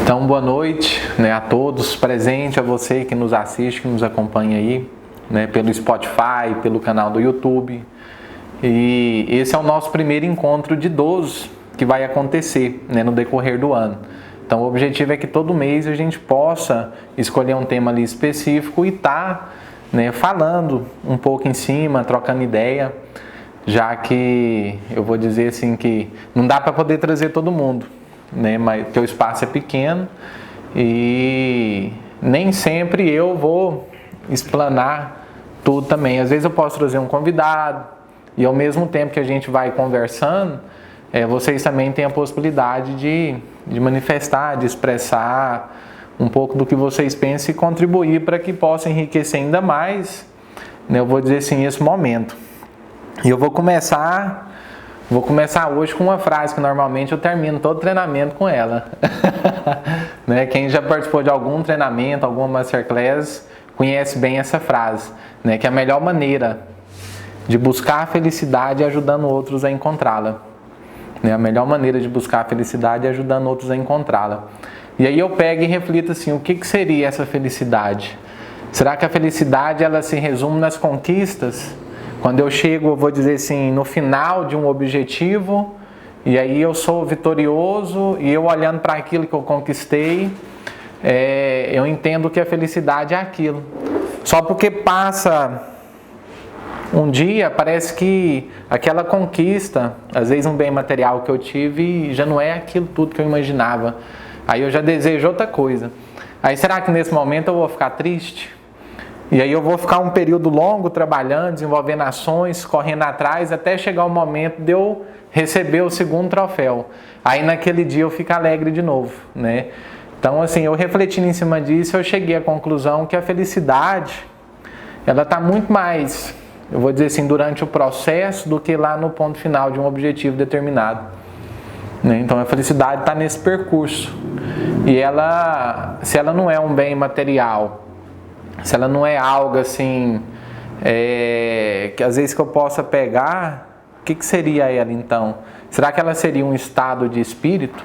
Então, boa noite, a todos, presente, a você que nos assiste, que nos acompanha aí, pelo Spotify, pelo canal do YouTube. E esse é o nosso primeiro encontro de 12 que vai acontecer, no decorrer do ano. Então, o objetivo é que todo mês a gente possa escolher um tema ali específico e falando um pouco em cima, trocando ideia, já que eu vou dizer assim que não dá para poder trazer todo mundo, mas porque o espaço é pequeno e nem sempre eu vou explanar tudo também. Às vezes eu posso trazer um convidado e ao mesmo tempo que a gente vai conversando, vocês também têm a possibilidade de manifestar, de expressar um pouco do que vocês pensam e contribuir para que possa enriquecer ainda mais, eu vou dizer assim, esse momento. E eu vou começar hoje com uma frase que normalmente eu termino todo treinamento com ela. Quem já participou de algum treinamento, alguma masterclass, conhece bem essa frase, que é a melhor maneira de buscar a felicidade é ajudando outros a encontrá-la. A melhor maneira de buscar a felicidade é ajudando outros a encontrá-la. E aí eu pego e reflito assim, o que seria essa felicidade? Será que a felicidade ela se resume nas conquistas? Quando eu chego, eu vou dizer assim, no final de um objetivo, e aí eu sou vitorioso, e eu olhando para aquilo que eu conquistei, eu entendo que a felicidade é aquilo. Só porque passa um dia, parece que aquela conquista, às vezes um bem material que eu tive, já não é aquilo tudo que eu imaginava. Aí eu já desejo outra coisa. Aí será que nesse momento eu vou ficar triste? E aí eu vou ficar um período longo trabalhando, desenvolvendo ações, correndo atrás, até chegar o momento de eu receber o segundo troféu. Aí naquele dia eu fico alegre de novo, Então assim, eu refletindo em cima disso, eu cheguei à conclusão que a felicidade, ela está muito mais, eu vou dizer assim, durante o processo do que lá no ponto final de um objetivo determinado. Então a felicidade está nesse percurso. E ela, se ela não é um bem material, se ela não é algo assim, que às vezes que eu possa pegar, o que seria ela então? Será que ela seria um estado de espírito?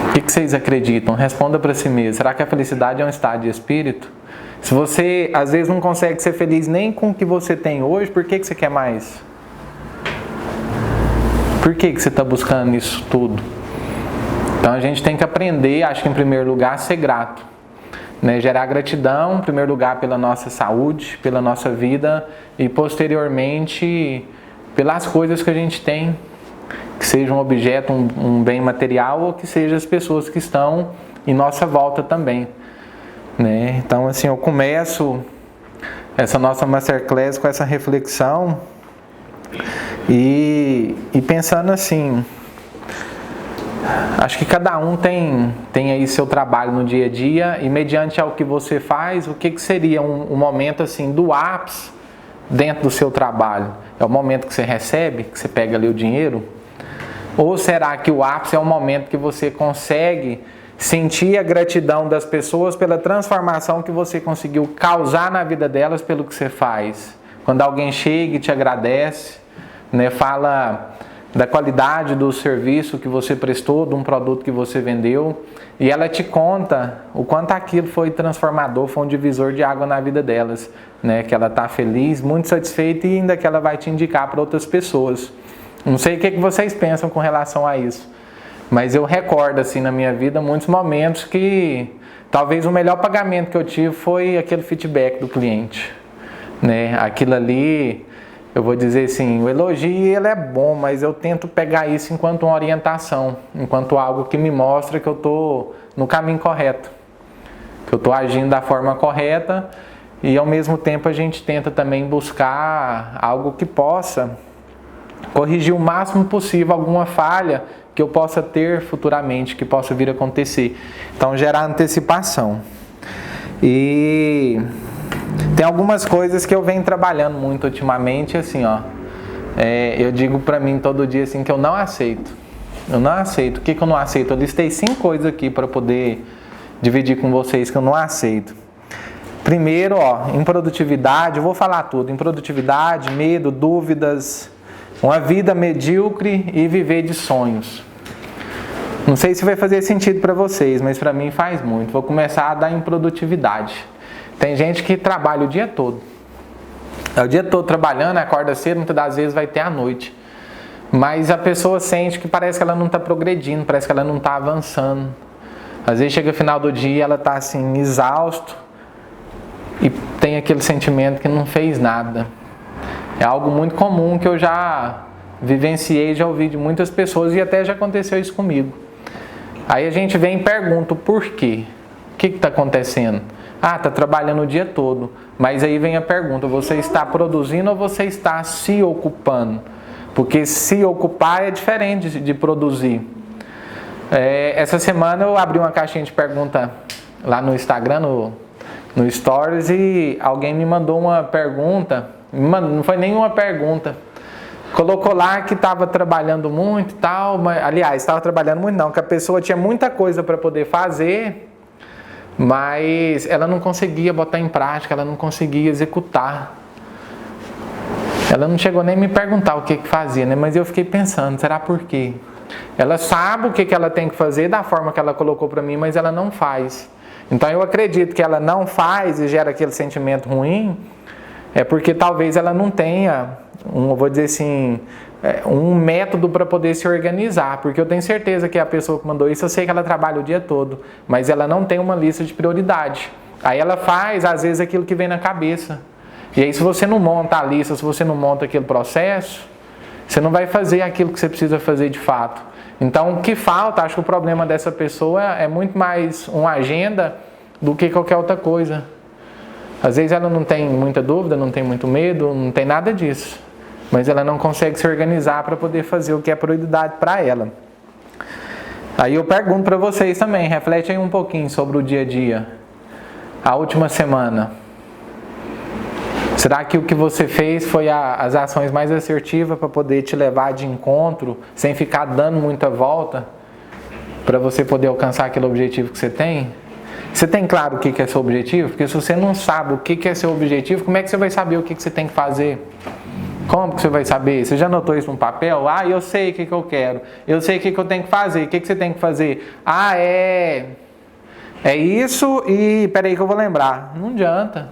O que vocês acreditam? Responda para si mesmo. Será que a felicidade é um estado de espírito? Se você às vezes não consegue ser feliz nem com o que você tem hoje, por que você quer mais? Por que você está buscando isso tudo? Então a gente tem que aprender, acho que em primeiro lugar, a ser grato. Gerar gratidão, em primeiro lugar, pela nossa saúde, pela nossa vida e posteriormente pelas coisas que a gente tem, que seja um objeto, um bem material ou que seja as pessoas que estão em nossa volta também. Então assim, eu começo essa nossa masterclass com essa reflexão e pensando assim, acho que cada um tem aí seu trabalho no dia a dia e mediante ao que você faz, o que seria um momento assim do ápice dentro do seu trabalho? É o momento que você recebe, que você pega ali o dinheiro? Ou será que o ápice é o momento que você consegue sentir a gratidão das pessoas pela transformação que você conseguiu causar na vida delas pelo que você faz? Quando alguém chega e te agradece, fala da qualidade do serviço que você prestou, de um produto que você vendeu, e ela te conta o quanto aquilo foi transformador, foi um divisor de água na vida delas, que ela está feliz, muito satisfeita e ainda que ela vai te indicar para outras pessoas. Não sei o que vocês pensam com relação a isso, mas eu recordo assim na minha vida muitos momentos que talvez o melhor pagamento que eu tive foi aquele feedback do cliente, Aquilo ali, eu vou dizer assim, o elogio ele é bom, mas eu tento pegar isso enquanto uma orientação, enquanto algo que me mostra que eu estou no caminho correto, que eu estou agindo da forma correta e ao mesmo tempo a gente tenta também buscar algo que possa corrigir o máximo possível alguma falha que eu possa ter futuramente, que possa vir a acontecer. Então gerar antecipação. E tem algumas coisas que eu venho trabalhando muito ultimamente, assim, eu digo pra mim todo dia assim que eu não aceito. Eu não aceito. O que eu não aceito? Eu listei 5 coisas aqui para poder dividir com vocês que eu não aceito. Primeiro, em produtividade, eu vou falar tudo. Em produtividade, medo, dúvidas, uma vida medíocre e viver de sonhos. Não sei se vai fazer sentido para vocês, mas para mim faz muito. Vou começar a dar em produtividade. Tem gente que trabalha o dia todo. É o dia todo trabalhando, acorda cedo, muitas das vezes vai ter à noite. Mas a pessoa sente que parece que ela não está progredindo, parece que ela não está avançando. Às vezes chega o final do dia, ela está assim, exausto e tem aquele sentimento que não fez nada. É algo muito comum que eu já vivenciei, já ouvi de muitas pessoas e até já aconteceu isso comigo. Aí a gente vem e pergunta o porquê. O que está acontecendo? Ah, está trabalhando o dia todo. Mas aí vem a pergunta, você está produzindo ou você está se ocupando? Porque se ocupar é diferente de produzir. Essa semana eu abri uma caixinha de pergunta lá no Instagram, no Stories, e alguém me mandou uma pergunta, não foi nenhuma pergunta. Colocou lá que estava trabalhando muito e tal, mas, aliás, estava trabalhando muito não, que a pessoa tinha muita coisa para poder fazer, mas ela não conseguia botar em prática, ela não conseguia executar. Ela não chegou nem a me perguntar o que fazia, né? Mas eu fiquei pensando, será por quê? Ela sabe o que ela tem que fazer da forma que ela colocou para mim, mas ela não faz. Então eu acredito que ela não faz e gera aquele sentimento ruim, é porque talvez ela não tenha, vou dizer assim, um método para poder se organizar. Porque eu tenho certeza que a pessoa que mandou isso, eu sei que ela trabalha o dia todo, mas ela não tem uma lista de prioridade. Aí ela faz, às vezes, aquilo que vem na cabeça. E aí, se você não monta a lista, se você não monta aquele processo, você não vai fazer aquilo que você precisa fazer de fato. Então, o que falta, acho que o problema dessa pessoa é muito mais uma agenda do que qualquer outra coisa. Às vezes ela não tem muita dúvida, não tem muito medo, não tem nada disso. Mas ela não consegue se organizar para poder fazer o que é prioridade para ela. Aí eu pergunto para vocês também, reflete aí um pouquinho sobre o dia a dia. A última semana. Será que o que você fez foi as ações mais assertivas para poder te levar de encontro, sem ficar dando muita volta, para você poder alcançar aquele objetivo que você tem? Você tem claro o que é seu objetivo? Porque se você não sabe o que é seu objetivo, como é que você vai saber o que você tem que fazer? Como que você vai saber? Você já anotou isso no papel? Ah, eu sei o que eu quero. Eu sei o que eu tenho que fazer. O que você tem que fazer? Ah, é isso e... Peraí que eu vou lembrar. Não adianta.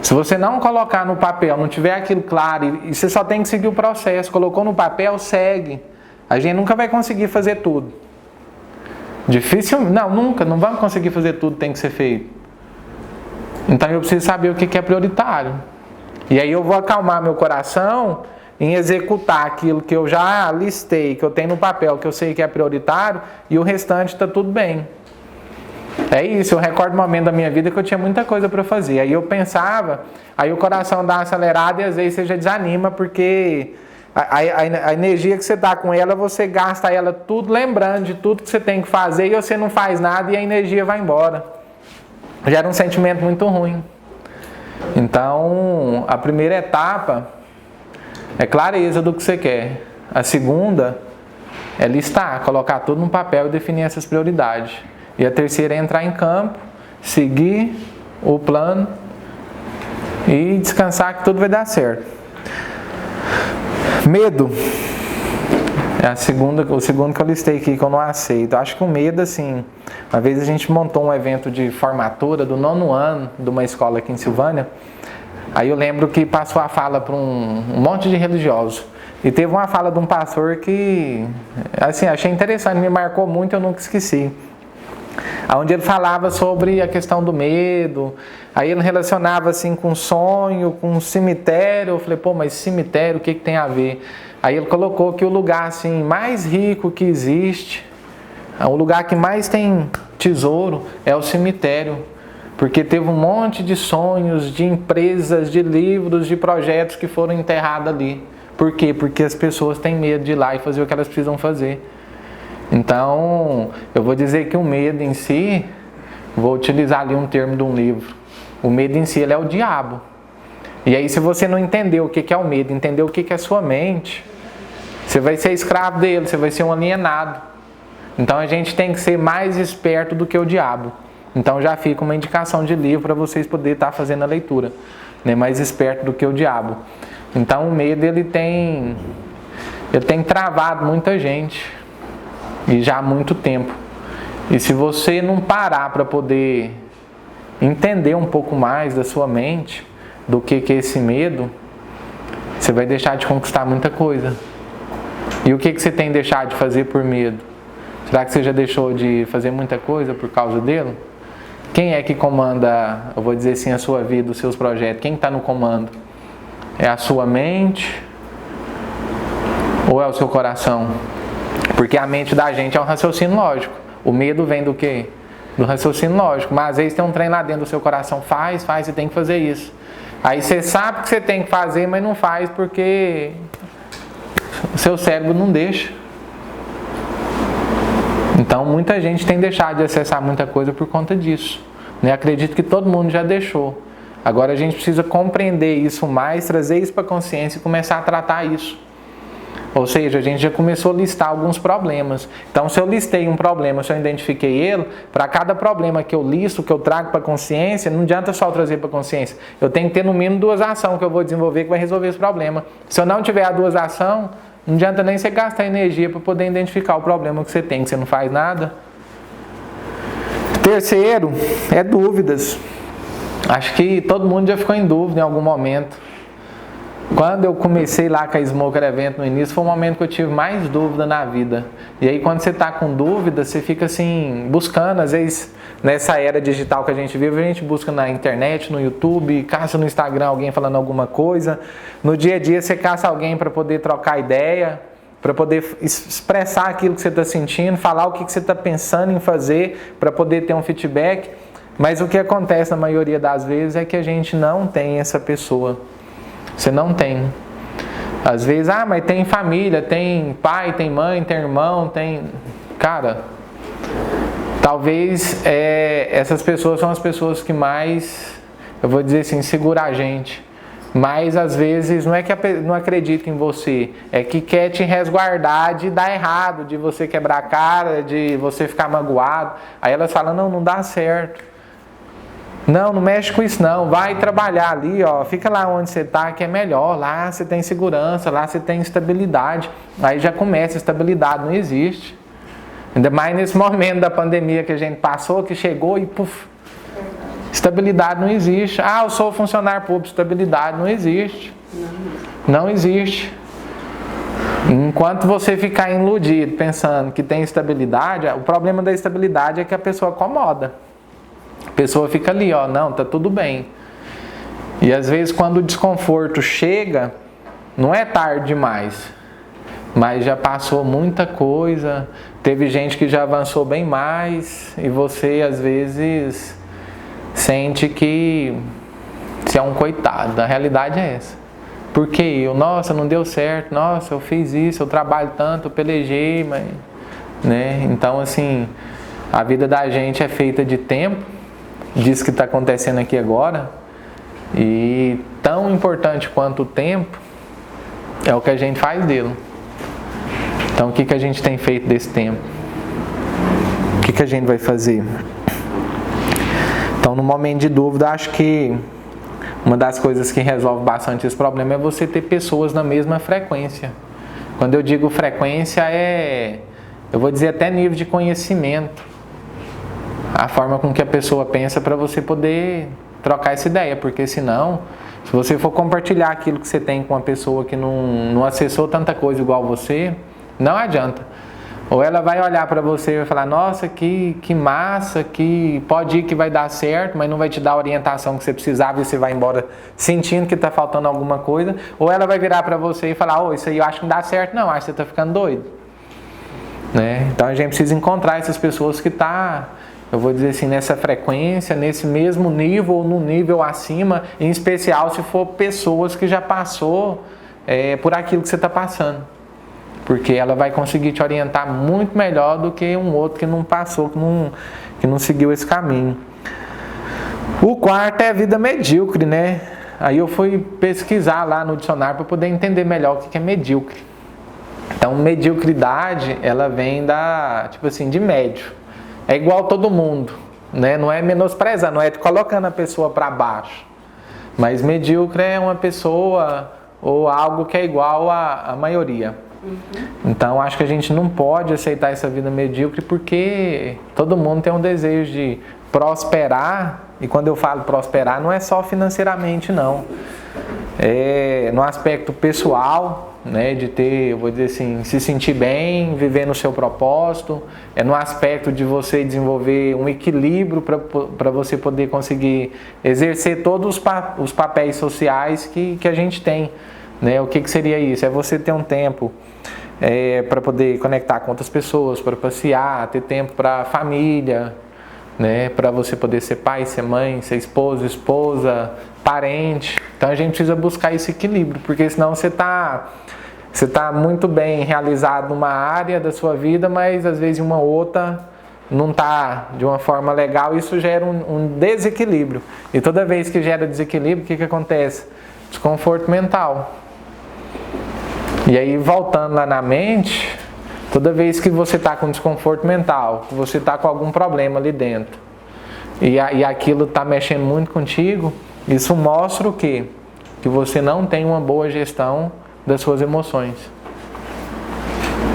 Se você não colocar no papel, não tiver aquilo claro, e você só tem que seguir o processo. Colocou no papel, segue. A gente nunca vai conseguir fazer tudo. Difícil? Não, nunca. Não vamos conseguir fazer tudo que tem que ser feito. Então eu preciso saber o que é prioritário. E aí eu vou acalmar meu coração em executar aquilo que eu já listei, que eu tenho no papel, que eu sei que é prioritário, e o restante está tudo bem. É isso, eu recordo um momento da minha vida que eu tinha muita coisa para fazer. Aí eu pensava, aí o coração dá uma acelerada e às vezes você já desanima, porque a energia que você está com ela, você gasta ela tudo lembrando de tudo que você tem que fazer e você não faz nada e a energia vai embora. Gera um sentimento muito ruim. Então, a primeira etapa é clareza do que você quer. A segunda é listar, colocar tudo no papel e definir essas prioridades. E a terceira é entrar em campo, seguir o plano e descansar que tudo vai dar certo. Medo. É o segundo que eu listei aqui, que eu não aceito. Eu acho que o medo, assim... Uma vez a gente montou um evento de formatura do 9º ano de uma escola aqui em Silvânia. Aí eu lembro que passou a fala para um monte de religiosos. E teve uma fala de um pastor que, assim, achei interessante, me marcou muito, eu nunca esqueci. Onde ele falava sobre a questão do medo, aí ele relacionava assim com sonho, com cemitério. Eu falei, pô, mas cemitério, o que tem a ver? Aí ele colocou que o lugar assim, mais rico que existe, o lugar que mais tem tesouro é o cemitério. Porque teve um monte de sonhos, de empresas, de livros, de projetos que foram enterrados ali. Por quê? Porque as pessoas têm medo de ir lá e fazer o que elas precisam fazer. Então, eu vou dizer que o medo em si, vou utilizar ali um termo de um livro. O medo em si, ele é o diabo. E aí, se você não entender o que é o medo, entender o que é a sua mente, você vai ser escravo dele, você vai ser um alienado. Então, a gente tem que ser mais esperto do que o diabo. Então, já fica uma indicação de livro para vocês poderem estar fazendo a leitura. Né? Mais esperto do que o diabo. Então, o medo, ele tem travado muita gente. e já há muito tempo. E se você não parar para poder entender um pouco mais da sua mente, do que é esse medo, você vai deixar de conquistar muita coisa. E o que você tem deixado de fazer por medo? Será que você já deixou de fazer muita coisa por causa dele? Quem é que comanda, eu vou dizer assim, a sua vida, os seus projetos? Quem está no comando? É a sua mente ou é o seu coração? Porque a mente da gente é um raciocínio lógico. O medo vem do quê? Do raciocínio lógico. Mas às vezes tem um trem lá dentro do seu coração. Faz, você tem que fazer isso. Aí você sabe que você tem que fazer, mas não faz porque o seu cérebro não deixa. Então muita gente tem deixado de acessar muita coisa por conta disso. Acredito que todo mundo já deixou. Agora a gente precisa compreender isso mais, trazer isso para a consciência e começar a tratar isso. Ou seja, a gente já começou a listar alguns problemas. Então, se eu listei um problema, se eu identifiquei ele, para cada problema que eu listo, que eu trago para a consciência, não adianta só trazer para a consciência. Eu tenho que ter no mínimo 2 ações que eu vou desenvolver que vai resolver esse problema. Se eu não tiver as 2 ações, não adianta nem você gastar energia para poder identificar o problema que você tem, que você não faz nada. Terceiro, é dúvidas. Acho que todo mundo já ficou em dúvida em algum momento. Quando eu comecei lá com a Smoker Event no início, foi o momento que eu tive mais dúvida na vida. E aí quando você está com dúvida, você fica assim, buscando, às vezes, nessa era digital que a gente vive, a gente busca na internet, no YouTube, caça no Instagram alguém falando alguma coisa. No dia a dia você caça alguém para poder trocar ideia, para poder expressar aquilo que você está sentindo, falar o que você está pensando em fazer, para poder ter um feedback. Mas o que acontece na maioria das vezes é que a gente não tem essa pessoa. Você não tem. Às vezes, mas tem família, tem pai, tem mãe, tem irmão, tem... Cara, talvez essas pessoas são as pessoas que mais, eu vou dizer assim, seguram a gente. Mas às vezes não é que não acredita em você, é que quer te resguardar de dar errado, de você quebrar a cara, de você ficar magoado. Aí elas falam, não dá certo. Não mexe com isso não, vai trabalhar ali, ó, fica lá onde você está que é melhor, lá você tem segurança, lá você tem estabilidade. Aí já começa, estabilidade não existe. Ainda mais nesse momento da pandemia que a gente passou, que chegou e puf, estabilidade não existe. Eu sou funcionário público, estabilidade não existe. Não existe. Enquanto você ficar iludido pensando que tem estabilidade, o problema da estabilidade é que a pessoa acomoda. A pessoa fica ali, tá tudo bem. E às vezes quando o desconforto chega, não é tarde demais, mas já passou muita coisa, teve gente que já avançou bem mais, e você às vezes sente que você é um coitado. A realidade é essa. Porque nossa, não deu certo, nossa, eu fiz isso, eu trabalho tanto, eu pelejei, mas... Então assim, a vida da gente é feita de tempo, disso que está acontecendo aqui agora, e tão importante quanto o tempo é o que a gente faz dele. Então o que a gente tem feito desse tempo? O que a gente vai fazer? Então no momento de dúvida, acho que uma das coisas que resolve bastante esse problema é você ter pessoas na mesma frequência. Quando eu digo frequência, eu vou dizer até nível de conhecimento. A forma com que a pessoa pensa para você poder trocar essa ideia, porque senão, se você for compartilhar aquilo que você tem com uma pessoa que não acessou tanta coisa igual você, não adianta. Ou ela vai olhar para você e vai falar, nossa, que massa, que pode ir que vai dar certo, mas não vai te dar a orientação que você precisava e você vai embora sentindo que está faltando alguma coisa. Ou ela vai virar para você e falar, isso aí eu acho que não dá certo não, acho que você está ficando doido. Então a gente precisa encontrar essas pessoas que eu vou dizer assim, nessa frequência, nesse mesmo nível ou no nível acima, em especial se for pessoas que já passou por aquilo que você está passando. Porque ela vai conseguir te orientar muito melhor do que um outro que não passou, que não seguiu esse caminho. O quarto é a vida medíocre, Aí eu fui pesquisar lá no dicionário para poder entender melhor o que é medíocre. Então, mediocridade, ela vem de médio. É igual todo mundo, Não é menosprezando, não é colocando a pessoa para baixo. Mas medíocre é uma pessoa ou algo que é igual à maioria. Então acho que a gente não pode aceitar essa vida medíocre, porque todo mundo tem um desejo de prosperar. E quando eu falo prosperar, não é só financeiramente, não. É no aspecto pessoal, né, de ter, eu vou dizer assim, se sentir bem, viver no seu propósito. É no aspecto de você desenvolver um equilíbrio para você poder conseguir exercer todos os papéis sociais que a gente tem, né? O que seria isso? É você ter um tempo para poder conectar com outras pessoas, para passear, ter tempo para a família, né? Para você poder ser pai, ser mãe, ser esposa, parente. Então a gente precisa buscar esse equilíbrio, porque senão você está muito bem realizado numa área da sua vida, mas às vezes em uma outra não está de uma forma legal. Isso gera um desequilíbrio. E toda vez que gera desequilíbrio, o que acontece? Desconforto mental. E aí, voltando lá na mente, toda vez que você está com desconforto mental, que você está com algum problema ali dentro, e aquilo está mexendo muito contigo, isso mostra o quê? Que você não tem uma boa gestão das suas emoções.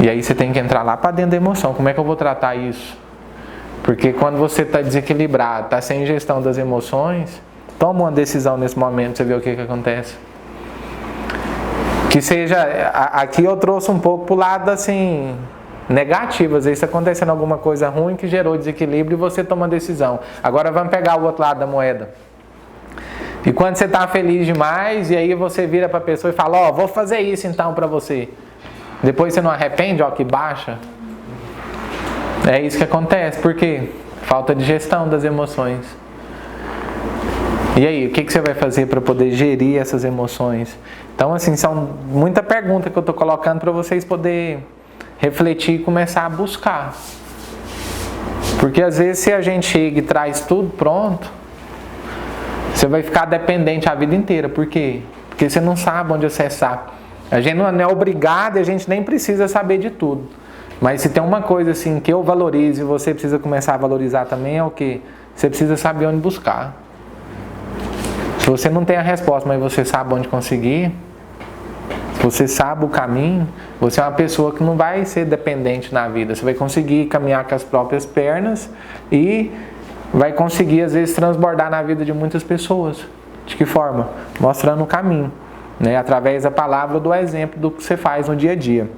E aí você tem que entrar lá para dentro da emoção. Como é que eu vou tratar isso? Porque quando você está desequilibrado, está sem gestão das emoções, toma uma decisão nesse momento, você vê o que acontece. Que seja, aqui eu trouxe um pouco para o lado assim, negativo. Às vezes está acontecendo alguma coisa ruim que gerou desequilíbrio e você toma a decisão. Agora vamos pegar o outro lado da moeda. E quando você está feliz demais, e aí você vira para a pessoa e fala, vou fazer isso então para você. Depois você não arrepende, que baixa. É isso que acontece. Por quê? Falta de gestão das emoções. E aí, o que você vai fazer para poder gerir essas emoções? Então, assim, são muita pergunta que eu estou colocando para vocês poderem refletir e começar a buscar. Porque às vezes se a gente chega e traz tudo pronto, você vai ficar dependente a vida inteira. Por quê? Porque você não sabe onde acessar. A gente não é obrigado e a gente nem precisa saber de tudo. Mas se tem uma coisa assim que eu valorizo e você precisa começar a valorizar também, é o quê? Você precisa saber onde buscar. Se você não tem a resposta, mas você sabe onde conseguir, se você sabe o caminho, você é uma pessoa que não vai ser dependente na vida. Você vai conseguir caminhar com as próprias pernas e vai conseguir, às vezes, transbordar na vida de muitas pessoas. De que forma? Mostrando o caminho, né? Através da palavra, do exemplo do que você faz no dia a dia.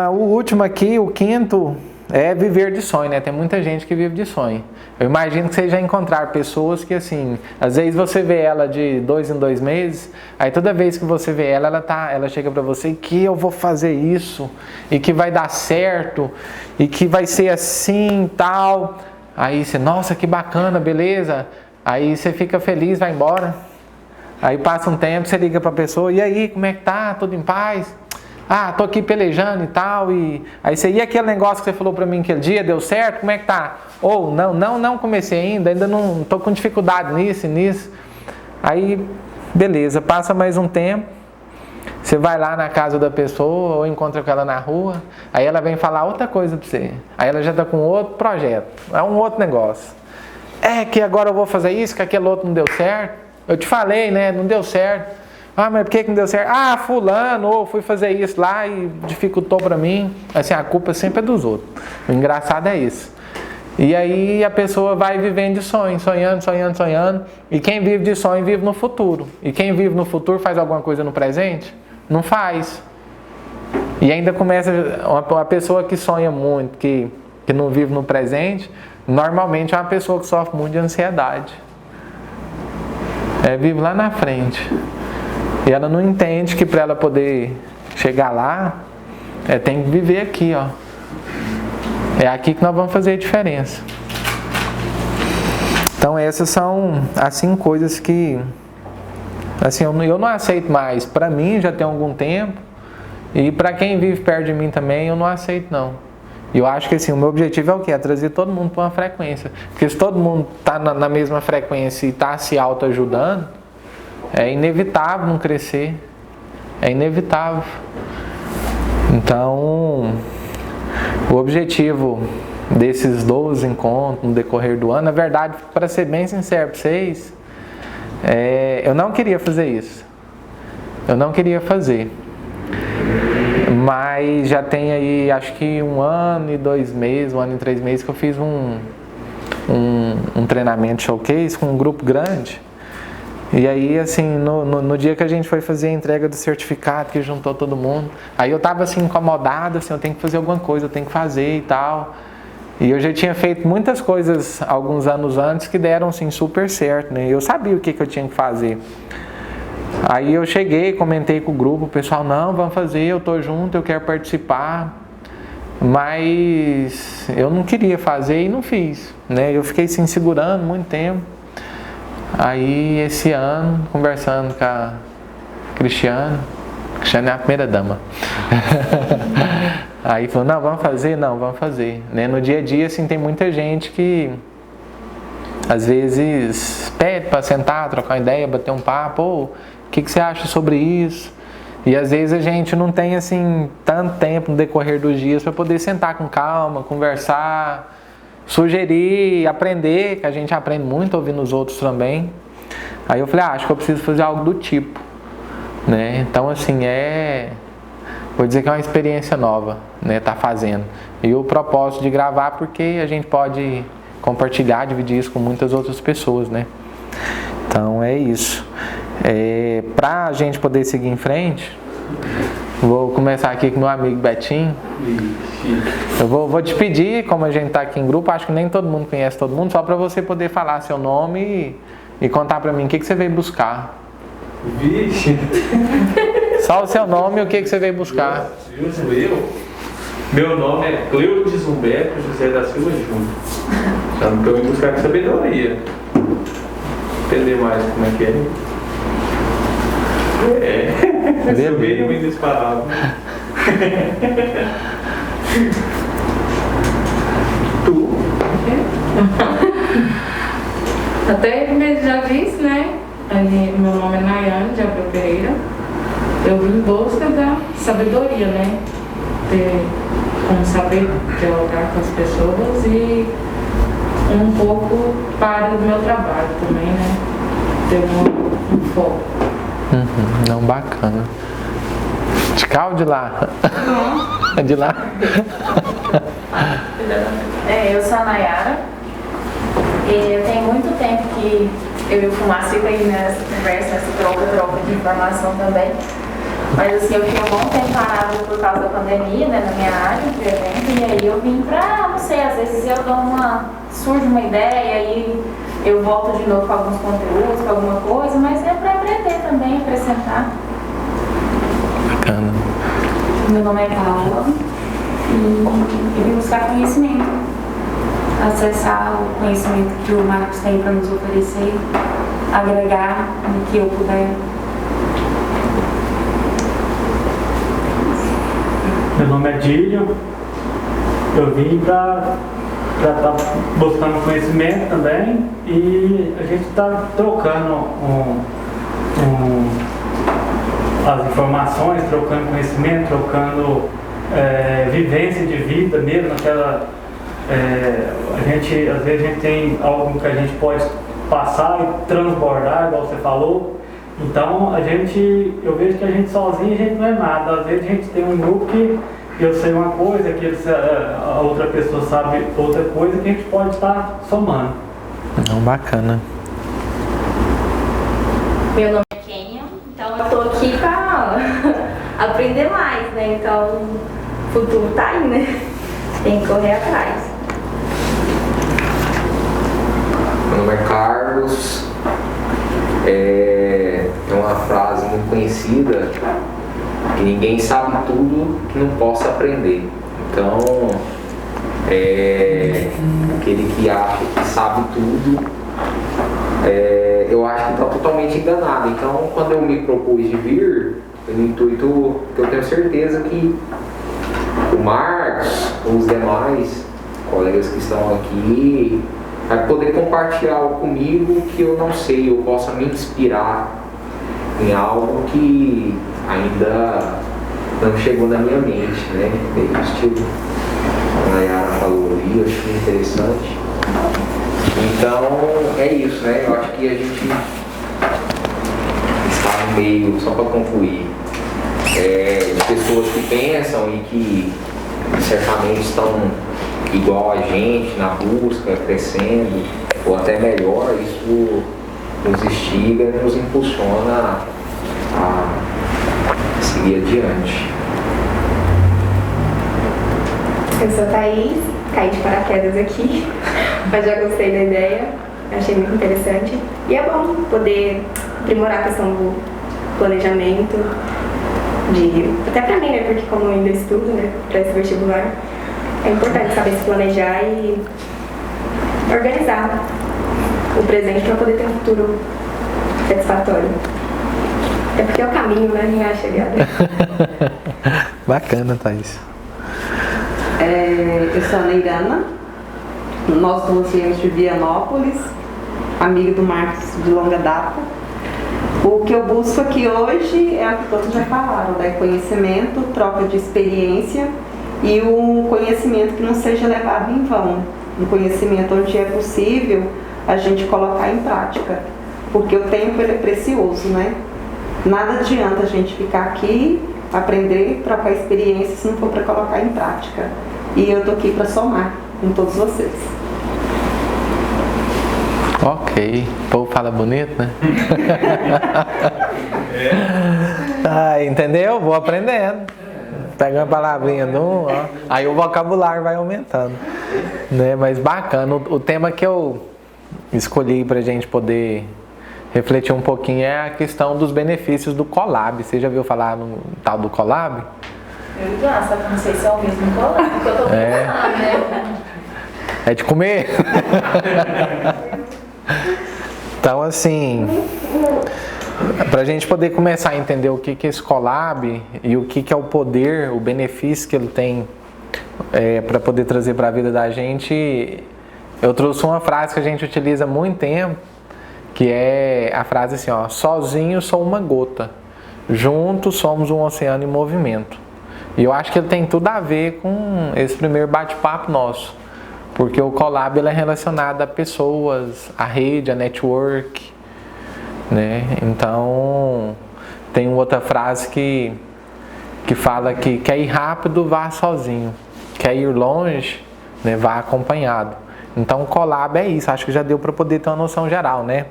O último aqui, o quinto, é viver de sonho, né? Tem muita gente que vive de sonho. Eu imagino que você já encontrar pessoas que, assim, às vezes você vê ela de 2 em 2 meses, aí toda vez que você vê ela chega pra você que eu vou fazer isso, e que vai dar certo, e que vai ser assim e tal. Aí você, nossa, que bacana, beleza. Aí você fica feliz, vai embora. Aí passa um tempo, você liga pra pessoa, e aí, como é que tá? Tudo em paz? Tô aqui pelejando e tal, e aí você, e aquele negócio que você falou pra mim aquele dia, deu certo? Como é que tá? Não comecei ainda não tô com dificuldade nisso. Aí, beleza, passa mais um tempo, você vai lá na casa da pessoa, ou encontra com ela na rua, aí ela vem falar outra coisa pra você, aí ela já tá com outro projeto, é um outro negócio. É que agora eu vou fazer isso, que aquele outro não deu certo, eu te falei, né, não deu certo. Mas por que não deu certo? Fulano, fui fazer isso lá e dificultou pra mim. Assim, a culpa sempre é dos outros. O engraçado é isso. E aí a pessoa vai vivendo de sonho, sonhando. E quem vive de sonho vive no futuro. E quem vive no futuro faz alguma coisa no presente? Não faz. E ainda começa, uma pessoa que sonha muito, que não vive no presente, normalmente é uma pessoa que sofre muito de ansiedade. Vive lá na frente. E ela não entende que para ela poder chegar lá, tem que viver aqui, É aqui que nós vamos fazer a diferença. Então essas são, assim, coisas que, assim, eu não aceito mais. Para mim já tem algum tempo, e para quem vive perto de mim também, eu não aceito não. E eu acho que assim, o meu objetivo é o quê? É trazer todo mundo para uma frequência. Porque se todo mundo está na mesma frequência e está se autoajudando, é inevitável não crescer. É inevitável. Então, o objetivo desses 12 encontros no decorrer do ano, na verdade, para ser bem sincero para vocês, eu não queria fazer isso. Eu não queria fazer. Mas já tem aí, acho que 1 ano e 2 meses, 1 ano e 3 meses que eu fiz um treinamento showcase com um grupo grande. E aí, assim, no dia que a gente foi fazer a entrega do certificado, que juntou todo mundo, aí eu tava assim, incomodado, assim, eu tenho que fazer alguma coisa, eu tenho que fazer e tal. E eu já tinha feito muitas coisas alguns anos antes que deram, assim, super certo, né? Eu sabia o que eu tinha que fazer. Aí eu cheguei, comentei com o grupo, o pessoal, não, vamos fazer, eu tô junto, eu quero participar. Mas eu não queria fazer e não fiz, né? Eu fiquei se insegurando muito tempo. Aí esse ano, conversando com a Cristiane é a primeira dama. Aí falou, não, vamos fazer? Não, vamos fazer. Né? No dia a dia, assim, tem muita gente que às vezes pede para sentar, trocar uma ideia, bater um papo, o que você acha sobre isso? E às vezes a gente não tem assim tanto tempo no decorrer dos dias para poder sentar com calma, conversar, sugerir, aprender, que a gente aprende muito ouvindo os outros também. Aí eu falei, acho que eu preciso fazer algo do tipo, né? Então assim, vou dizer que é uma experiência nova, né? Tá fazendo. E o propósito de gravar porque a gente pode compartilhar, dividir isso com muitas outras pessoas, né? Então é isso. Para a gente poder seguir em frente, vou começar aqui com meu amigo Betinho. Eu vou te pedir, como a gente está aqui em grupo, acho que nem todo mundo conhece todo mundo, só para você poder falar seu nome e contar para mim o que você veio buscar. Vixe! Só o seu nome e o que você veio buscar. Eu? Meu nome é Cleudes Humberto José da Silva Júnior. Então eu vim buscar com sabedoria. Entender mais como é que é. Eu veio muito disparado. Tu? Até mesmo já disse, né? Meu nome é Nayane de Abreu Pereira. Eu vim em busca da sabedoria, né? Como saber dialogar com as pessoas e um pouco para o meu trabalho também, né? Ter um foco. Não, bacana. De cá ou de lá? De lá? Eu sou a Nayara e eu tenho muito tempo que eu e o Fumaça ficam aí nessa conversa, nessa troca de informação também. Mas assim, eu fiquei um bom tempo parado por causa da pandemia, né, na minha área de evento, e aí eu vim pra, não sei, às vezes eu dou surge uma ideia e eu volto de novo com alguns conteúdos, com alguma coisa, mas é para aprender também, acrescentar. Bacana. Meu nome é Paula e eu vim buscar conhecimento, acessar o conhecimento que o Marcos tem para nos oferecer, agregar no que eu puder. Meu nome é Dílio, eu vim para estar buscando conhecimento também e a gente está trocando as informações, trocando conhecimento, trocando vivência de vida mesmo, aquela às vezes a gente tem algo que a gente pode passar e transbordar, igual você falou. Então eu vejo que a gente sozinho a gente não é nada. Às vezes a gente tem um grupo que eu sei uma coisa, que a outra pessoa sabe outra coisa, que a gente pode estar somando. Não, bacana. Meu nome é Kênia, então eu tô aqui para aprender mais, né? Então o futuro tá aí, né? Tem que correr atrás. Meu nome é Carlos. É uma frase muito conhecida, que ninguém sabe tudo que não possa aprender. Então, aquele que acha que sabe tudo, eu acho que está totalmente enganado. Então, quando eu me propus de vir, no intuito que eu tenho certeza que o Marcos, os demais colegas que estão aqui, vai poder compartilhar algo comigo que eu não sei, eu possa me inspirar em algo que ainda não chegou na minha mente, né? O estilo que a Nayara falou ali, eu achei interessante. Então é isso, né? Eu acho que a gente está no meio, só para concluir, de pessoas que pensam e que certamente estão igual a gente na busca, crescendo, ou até melhor. Isso nos instiga e nos impulsiona a seguir adiante. Eu sou a Thaís, caí de paraquedas aqui, mas já gostei da ideia, achei muito interessante. E é bom poder aprimorar a questão do planejamento, até pra mim, né, porque como eu ainda estudo, né, para esse vestibular, é importante saber se planejar e organizar o presente para poder ter um futuro satisfatório. É porque é o caminho, né, não é a chegada. Bacana, Thaís. Eu sou a Neirana, nós conhecemos de Vianópolis, amiga do Marcos de longa data. O que eu busco aqui hoje é o que todos já falaram, né? Conhecimento, troca de experiência e um conhecimento que não seja levado em vão. Um conhecimento onde é possível a gente colocar em prática, porque o tempo ele é precioso, né? Nada adianta a gente ficar aqui, aprender, trocar experiência se não for para colocar em prática. E eu tô aqui para somar com todos vocês. Ok, o povo fala bonito, né? Entendeu? Vou aprendendo. Pega uma palavrinha de um, ó. Aí o vocabulário vai aumentando, né? Mas bacana. O tema que eu escolhi pra gente poder refletir um pouquinho é a questão dos benefícios do Colab. Você já viu falar no tal do Colab? Eu já, só que não sei se é o mesmo Colab, porque eu tô pensando, né? É de comer? Então, assim, para a gente poder começar a entender o que é esse Colab e o que é o poder, o benefício que ele tem para poder trazer para a vida da gente, eu trouxe uma frase que a gente utiliza há muito tempo, que é a frase assim, ó: sozinho sou uma gota, juntos somos um oceano em movimento. E eu acho que ele tem tudo a ver com esse primeiro bate-papo nosso. Porque o Colab ele é relacionado a pessoas, a rede, a network, né? Então, tem outra frase que fala que quer ir rápido, vá sozinho. Quer ir longe, né, vá acompanhado. Então, o Colab é isso. Acho que já deu para poder ter uma noção geral, né?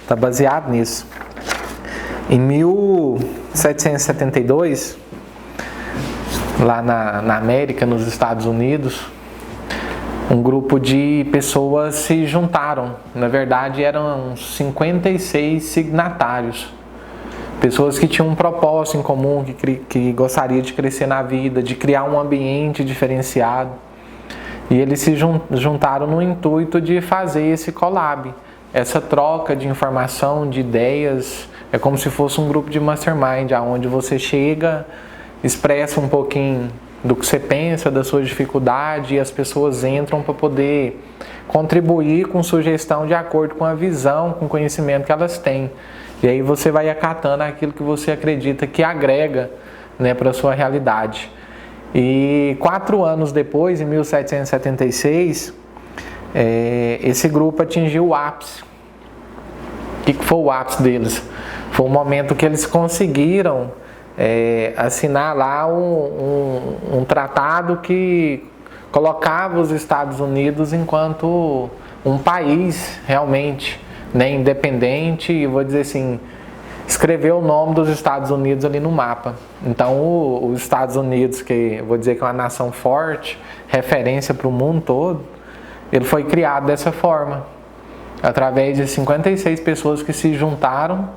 Está baseado nisso. Em 1772, lá na América, nos Estados Unidos, um grupo de pessoas se juntaram. Na verdade, eram 56 signatários. Pessoas que tinham um propósito em comum, que gostaria de crescer na vida, de criar um ambiente diferenciado. E eles se juntaram no intuito de fazer esse collab, essa troca de informação, de ideias. É como se fosse um grupo de mastermind, onde você chega, expressa um pouquinho do que você pensa, da sua dificuldade, e as pessoas entram para poder contribuir com sugestão de acordo com a visão, com o conhecimento que elas têm. E aí você vai acatando aquilo que você acredita que agrega, né, para a sua realidade. E 4 anos depois, em 1776, esse grupo atingiu o ápice. O que foi o ápice deles? Foi o momento que eles conseguiram assinar lá um tratado que colocava os Estados Unidos enquanto um país realmente, né, independente, e vou dizer assim, escreveu o nome dos Estados Unidos ali no mapa. Então os Estados Unidos, que eu vou dizer que é uma nação forte, referência para o mundo todo, ele foi criado dessa forma, através de 56 pessoas que se juntaram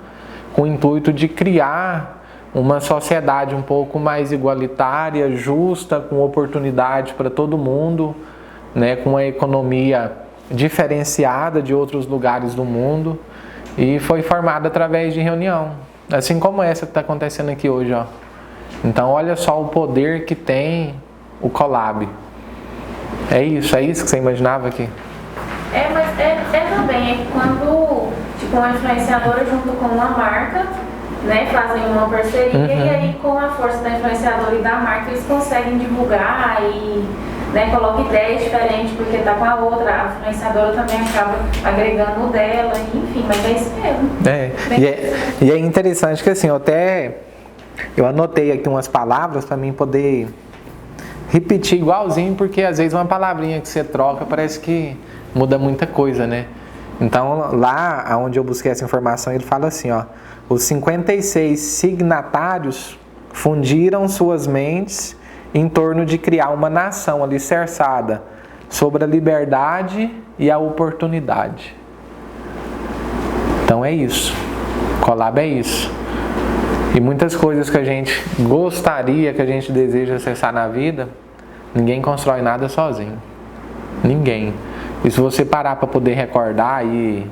com o intuito de criar uma sociedade um pouco mais igualitária, justa, com oportunidade para todo mundo, né, com uma economia diferenciada de outros lugares do mundo, e foi formada através de reunião, assim como essa que está acontecendo aqui hoje, ó. Então olha só o poder que tem o Colab. É isso que você imaginava aqui? Mas também, é quando tipo, uma influenciadora junto com uma marca, né, fazem uma parceria, e aí com a força da influenciadora e da marca eles conseguem divulgar e, né, coloca ideias diferentes porque tá com a outra, a influenciadora também acaba agregando o dela, enfim, mas é isso mesmo. E é interessante que assim, eu até Eu anotei aqui umas palavras para mim poder repetir igualzinho, porque às vezes uma palavrinha que você troca parece que muda muita coisa, né? Então, lá onde eu busquei essa informação, ele fala assim, ó: os 56 signatários fundiram suas mentes em torno de criar uma nação alicerçada sobre a liberdade e a oportunidade. Então é isso. Collab é isso. E muitas coisas que a gente gostaria, que a gente deseja acessar na vida, ninguém constrói nada sozinho. Ninguém. E se você parar para poder recordar aí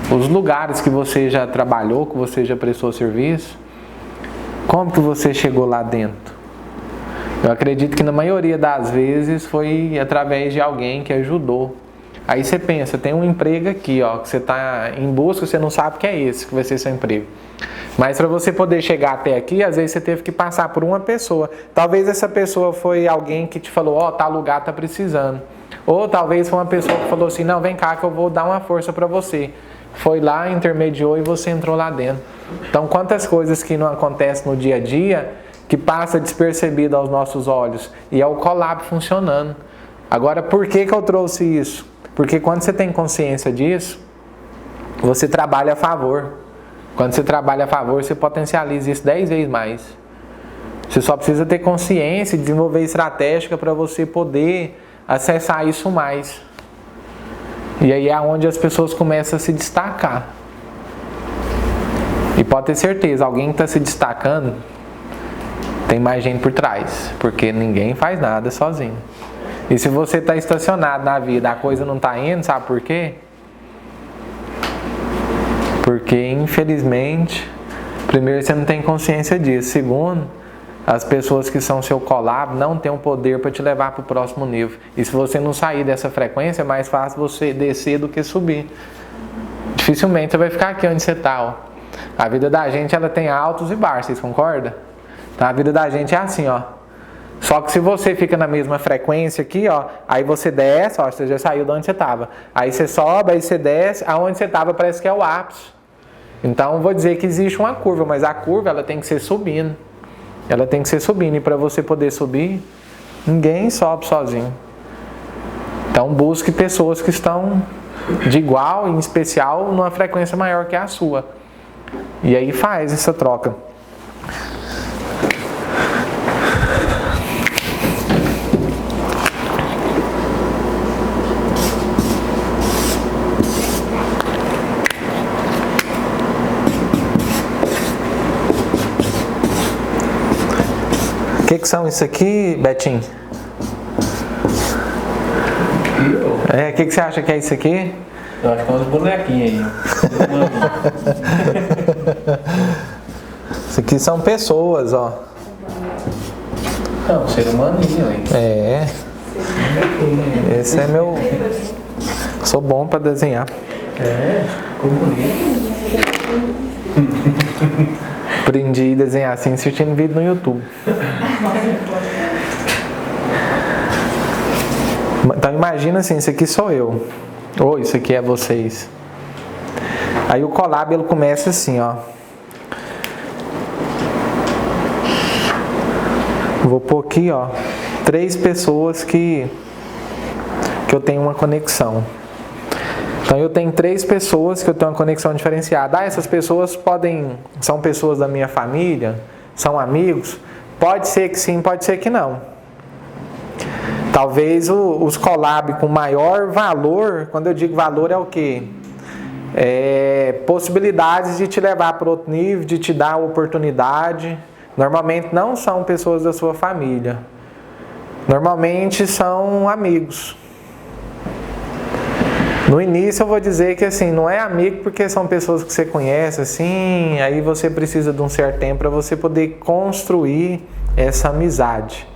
os lugares que você já trabalhou, que você já prestou serviço, como que você chegou lá dentro? Eu acredito que na maioria das vezes foi através de alguém que ajudou. Aí você pensa, tem um emprego aqui, ó, que você está em busca, você não sabe que é esse que vai ser seu emprego. Mas para você poder chegar até aqui, às vezes você teve que passar por uma pessoa. Talvez essa pessoa foi alguém que te falou, ó, tal lugar tá precisando. Ou talvez foi uma pessoa que falou assim, não, vem cá que eu vou dar uma força para você. Foi lá, intermediou e você entrou lá dentro. Então, quantas coisas que não acontecem no dia a dia, que passa despercebido aos nossos olhos. E é o Collab funcionando. Agora, por que eu trouxe isso? Porque quando você tem consciência disso, você trabalha a favor. Quando você trabalha a favor, você potencializa isso 10 vezes mais. Você só precisa ter consciência e desenvolver estratégia para você poder acessar isso mais. E aí é onde as pessoas começam a se destacar. E pode ter certeza, alguém que está se destacando, tem mais gente por trás. Porque ninguém faz nada sozinho. E se você está estacionado na vida, a coisa não está indo, sabe por quê? Porque, infelizmente, primeiro, você não tem consciência disso. Segundo, as pessoas que são seu collab não têm o poder para te levar para o próximo nível. E se você não sair dessa frequência, é mais fácil você descer do que subir. Dificilmente você vai ficar aqui onde você está. Ó. A vida da gente, ela tem altos e baixos, vocês concordam? Então, a vida da gente é assim, ó. Só que se você fica na mesma frequência aqui, ó, aí você desce, ó, você já saiu de onde você estava. Aí você sobe, aí você desce, aonde você estava parece que é o ápice. Então, vou dizer que existe uma curva, mas a curva ela tem que ser subindo. Ela tem que ser subindo. E para você poder subir, ninguém sobe sozinho. Então, busque pessoas que estão de igual, em especial, numa frequência maior que a sua. E aí faz essa troca. O que são isso aqui, Betinho? O que você acha que é isso aqui? Eu acho que é uns bonequinhos aí. Isso aqui são pessoas, ó. Não, ser humaninho aí. É. Esse é meu... Sou bom pra desenhar. É, ficou bonito. Aprendi a desenhar assim assistindo vídeo no YouTube. Então imagina assim, isso aqui sou eu. Ou isso aqui é vocês. Aí o collab ele começa assim, ó. Vou pôr aqui, ó, 3 pessoas que eu tenho uma conexão. Então eu tenho 3 pessoas que eu tenho uma conexão diferenciada. Essas pessoas são pessoas da minha família? São amigos? Pode ser que sim, pode ser que não. Talvez os collab com maior valor, quando eu digo valor é o quê? Possibilidades de te levar para outro nível, de te dar oportunidade. Normalmente não são pessoas da sua família. Normalmente são amigos. No início eu vou dizer que assim, não é amigo porque são pessoas que você conhece, assim, aí você precisa de um certo tempo para você poder construir essa amizade,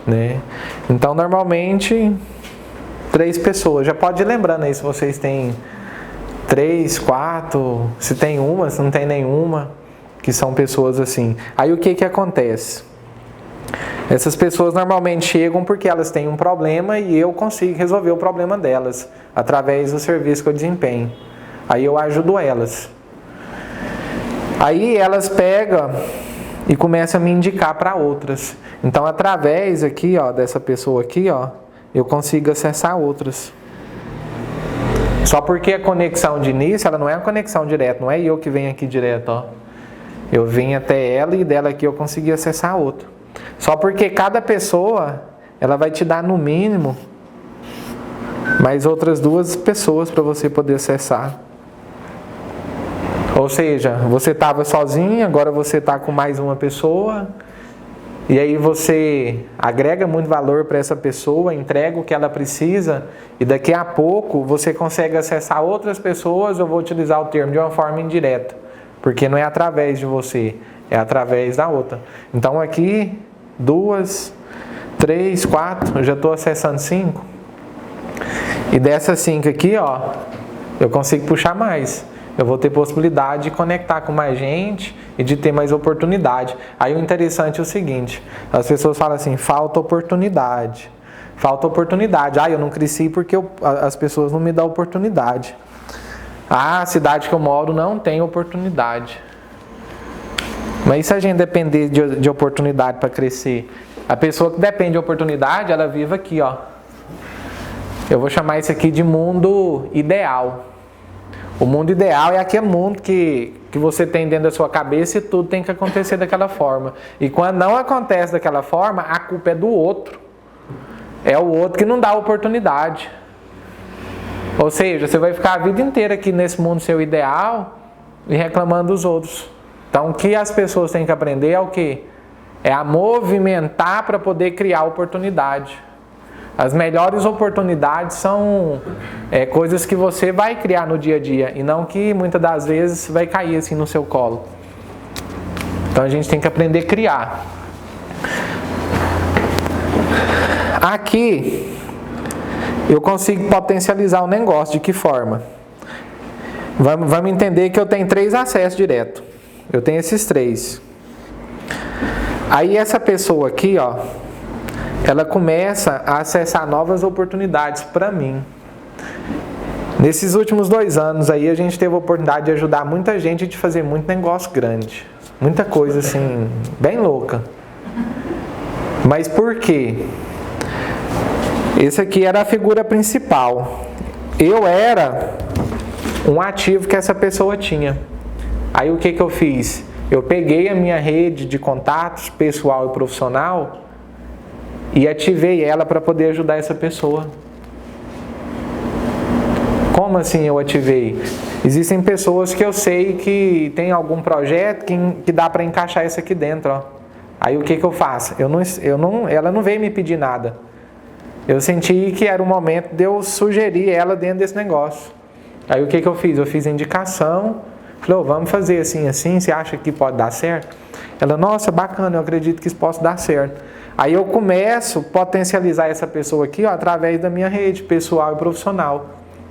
né? Então normalmente 3 pessoas, já pode ir lembrando aí se vocês têm 3, 4, se tem uma, se não tem nenhuma, que são pessoas assim. Aí o que acontece? Essas pessoas normalmente chegam porque elas têm um problema e eu consigo resolver o problema delas através do serviço que eu desempenho. Aí eu ajudo elas. Aí elas pegam e começa a me indicar para outras. Então, através aqui, ó, dessa pessoa aqui, ó, eu consigo acessar outras. Só porque a conexão de início, ela não é uma conexão direta, não é eu que venho aqui direto, ó. Eu vim até ela e dela aqui eu consegui acessar outra. Só porque cada pessoa, ela vai te dar no mínimo mais outras 2 pessoas para você poder acessar. Ou seja, você estava sozinho, agora você está com mais uma pessoa. E aí você agrega muito valor para essa pessoa, entrega o que ela precisa. E daqui a pouco você consegue acessar outras pessoas. Eu vou utilizar o termo de uma forma indireta. Porque não é através de você, é através da outra. Então aqui, 2, 3, 4, eu já estou acessando 5. E dessas 5 aqui, ó, eu consigo puxar mais. Eu vou ter possibilidade de conectar com mais gente e de ter mais oportunidade. Aí o interessante é o seguinte, as pessoas falam assim, falta oportunidade. Falta oportunidade. Ah, eu não cresci porque as pessoas não me dão oportunidade. Ah, a cidade que eu moro não tem oportunidade. Mas e se a gente depender de oportunidade para crescer? A pessoa que depende de oportunidade, ela vive aqui, ó. Eu vou chamar isso aqui de mundo ideal. O mundo ideal é aquele mundo que você tem dentro da sua cabeça e tudo tem que acontecer daquela forma. E quando não acontece daquela forma, a culpa é do outro. É o outro que não dá oportunidade. Ou seja, você vai ficar a vida inteira aqui nesse mundo seu ideal e reclamando dos outros. Então, o que as pessoas têm que aprender é o quê? É a movimentar para poder criar oportunidade. As melhores oportunidades são coisas que você vai criar no dia a dia e não que muitas das vezes vai cair assim no seu colo. Então a gente tem que aprender a criar. Aqui eu consigo potencializar o negócio. De que forma? Vamos entender que eu tenho 3 acessos direto. Eu tenho esses 3. Aí essa pessoa aqui, ó, ela começa a acessar novas oportunidades para mim. Nesses últimos 2 anos aí, a gente teve a oportunidade de ajudar muita gente e de fazer muito negócio grande. Muita coisa assim, bem louca. Mas por quê? Esse aqui era a figura principal. Eu era um ativo que essa pessoa tinha. Aí o que eu fiz? Eu peguei a minha rede de contatos pessoal e profissional e ativei ela para poder ajudar essa pessoa. Como assim eu ativei? Existem pessoas que eu sei que tem algum projeto que dá para encaixar isso aqui dentro, ó. Aí o que eu faço? Ela não veio me pedir nada. Eu senti que era o momento de eu sugerir ela dentro desse negócio. Aí o que eu fiz? Eu fiz indicação. Falei, vamos fazer assim, assim, você acha que pode dar certo? Ela, nossa, bacana, eu acredito que isso possa dar certo. Aí eu começo a potencializar essa pessoa aqui, ó, através da minha rede pessoal e profissional.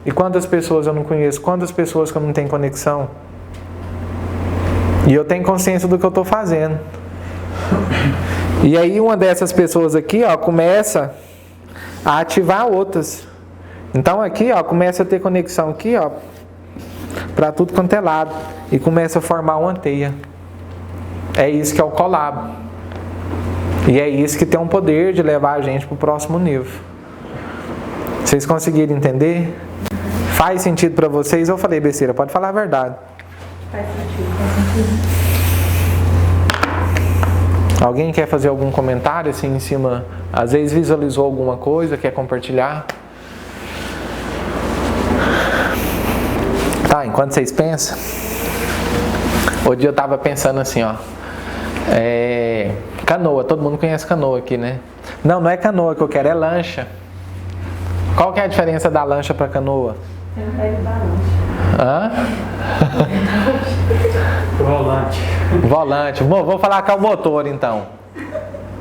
E quantas pessoas eu não conheço? Quantas pessoas que eu não tenho conexão? E eu tenho consciência do que eu estou fazendo. E aí uma dessas pessoas aqui, ó, começa a ativar outras. Então aqui, ó, começa a ter conexão aqui, ó, para tudo quanto é lado. E começa a formar uma teia. É isso que é o collab. E é isso que tem um poder de levar a gente para o próximo nível. Vocês conseguiram entender? Faz sentido para vocês? Eu falei besteira, pode falar a verdade. Faz sentido. Alguém quer fazer algum comentário assim em cima? Às vezes visualizou alguma coisa, quer compartilhar? Tá, enquanto vocês pensam, hoje eu estava pensando assim, ó. Canoa, todo mundo conhece canoa aqui, né? Não, não é canoa que eu quero, é lancha. Qual que é a diferença da lancha para canoa? Eu não quero da lancha. Hã? Volante. Volante. Vou falar com o motor então.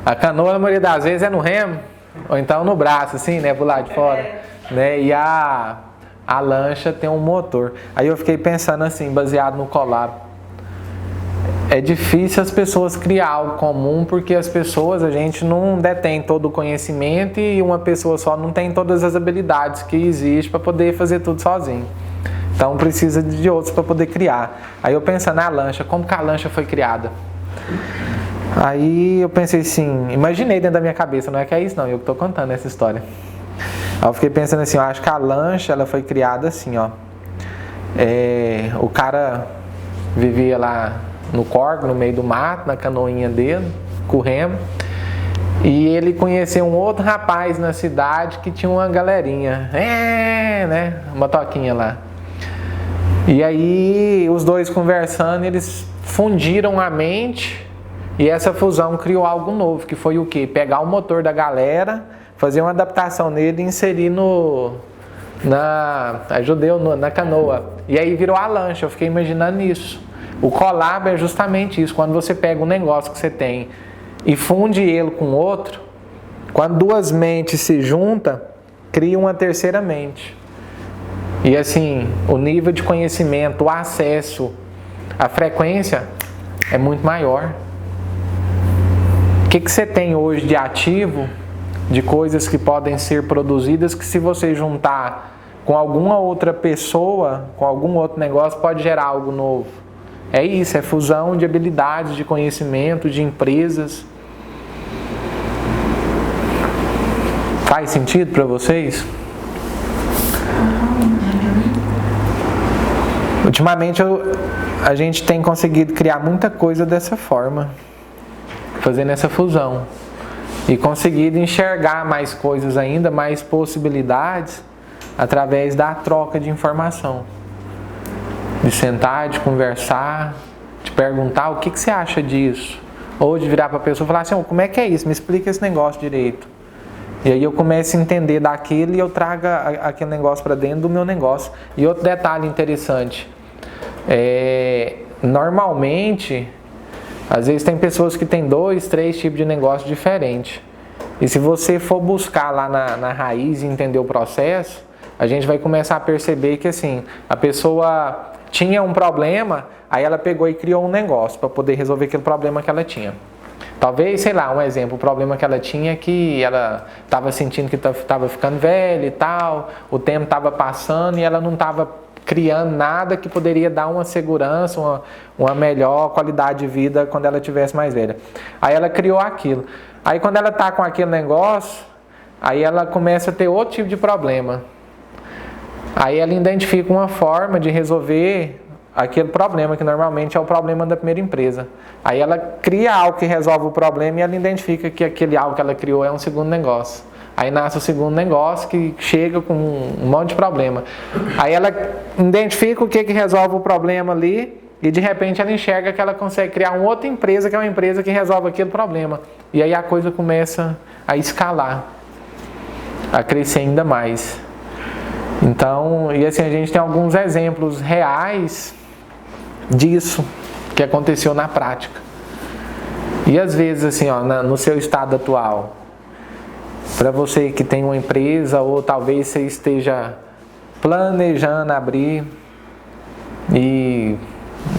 A canoa, na maioria das vezes, é no remo, ou então no braço, assim, né? Pro lado de fora. Né? E a lancha tem um motor. Aí eu fiquei pensando assim, baseado no collab. É difícil as pessoas criar algo comum, porque as pessoas, a gente não detém todo o conhecimento e uma pessoa só não tem todas as habilidades que existem para poder fazer tudo sozinho. Então precisa de outros para poder criar. Aí eu pensando na lancha, como que a lancha foi criada? Aí eu pensei assim, imaginei dentro da minha cabeça, não é que é isso não, eu que tô contando essa história. Aí eu fiquei pensando assim, eu acho que a lancha, ela foi criada assim, ó. O cara vivia lá no corgo, no meio do mato, na canoinha dele, com o remo. E ele conheceu um outro rapaz na cidade que tinha uma galerinha, né? Uma toquinha lá. E aí, os dois conversando, eles fundiram a mente e essa fusão criou algo novo, que foi o quê? Pegar o motor da galera, fazer uma adaptação nele e inserir na canoa. E aí virou a lancha, eu fiquei imaginando isso. O collab é justamente isso, quando você pega um negócio que você tem e funde ele com outro, quando duas mentes se juntam, cria uma terceira mente. E assim, o nível de conhecimento, o acesso, a frequência é muito maior. O que você tem hoje de ativo, de coisas que podem ser produzidas, que se você juntar com alguma outra pessoa, com algum outro negócio, pode gerar algo novo. É isso, é fusão de habilidades, de conhecimento, de empresas. Faz sentido para vocês? Ultimamente a gente tem conseguido criar muita coisa dessa forma, fazendo essa fusão. E conseguido enxergar mais coisas ainda, mais possibilidades, através da troca de informação. De sentar, de conversar, de perguntar o que você acha disso. Ou de virar para a pessoa e falar assim, como é que é isso? Me explica esse negócio direito. E aí eu começo a entender daquilo e eu trago aquele negócio para dentro do meu negócio. E outro detalhe interessante, normalmente, às vezes tem pessoas que têm 2, 3 tipos de negócio diferentes. E se você for buscar lá na raiz e entender o processo, a gente vai começar a perceber que assim, a pessoa tinha um problema, aí ela pegou e criou um negócio para poder resolver aquele problema que ela tinha. Talvez, sei lá, um exemplo, o problema que ela tinha é que ela estava sentindo que estava ficando velha e tal, o tempo estava passando e ela não estava criando nada que poderia dar uma segurança, uma melhor qualidade de vida quando ela tivesse mais velha. Aí ela criou aquilo. Aí quando ela está com aquele negócio, aí ela começa a ter outro tipo de problema. Aí ela identifica uma forma de resolver aquele problema, que normalmente é o problema da primeira empresa. Aí ela cria algo que resolve o problema e ela identifica que aquele algo que ela criou é um segundo negócio. Aí nasce o segundo negócio que chega com um monte de problema. Aí ela identifica o que resolve o problema ali e de repente ela enxerga que ela consegue criar uma outra empresa que é uma empresa que resolve aquele problema. E aí a coisa começa a escalar, a crescer ainda mais. Então, e assim, a gente tem alguns exemplos reais disso que aconteceu na prática. E às vezes assim, no seu estado atual, para você que tem uma empresa ou talvez você esteja planejando abrir e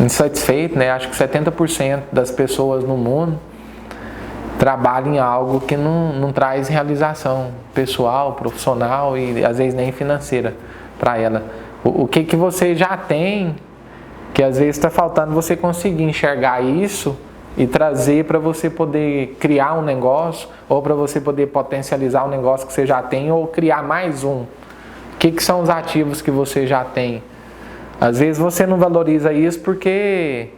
insatisfeito, né? Acho que 70% das pessoas no mundo trabalham em algo que não traz realização pessoal, profissional e às vezes nem financeira para ela. O que você já tem, que às vezes está faltando você conseguir enxergar isso e trazer para você poder criar um negócio ou para você poder potencializar o negócio que você já tem ou criar mais um. O que são os ativos que você já tem? Às vezes você não valoriza isso porque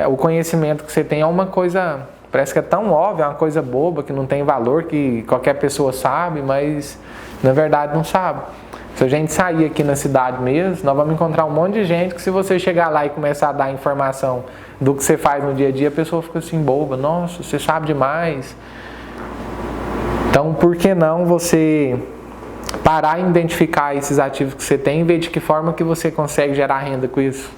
o conhecimento que você tem é uma coisa, parece que é tão óbvio, é uma coisa boba, que não tem valor, que qualquer pessoa sabe, mas na verdade não sabe. Se a gente sair aqui na cidade mesmo, nós vamos encontrar um monte de gente que se você chegar lá e começar a dar informação do que você faz no dia a dia, a pessoa fica assim boba, nossa, você sabe demais. Então por que não você parar e identificar esses ativos que você tem e ver de que forma que você consegue gerar renda com isso?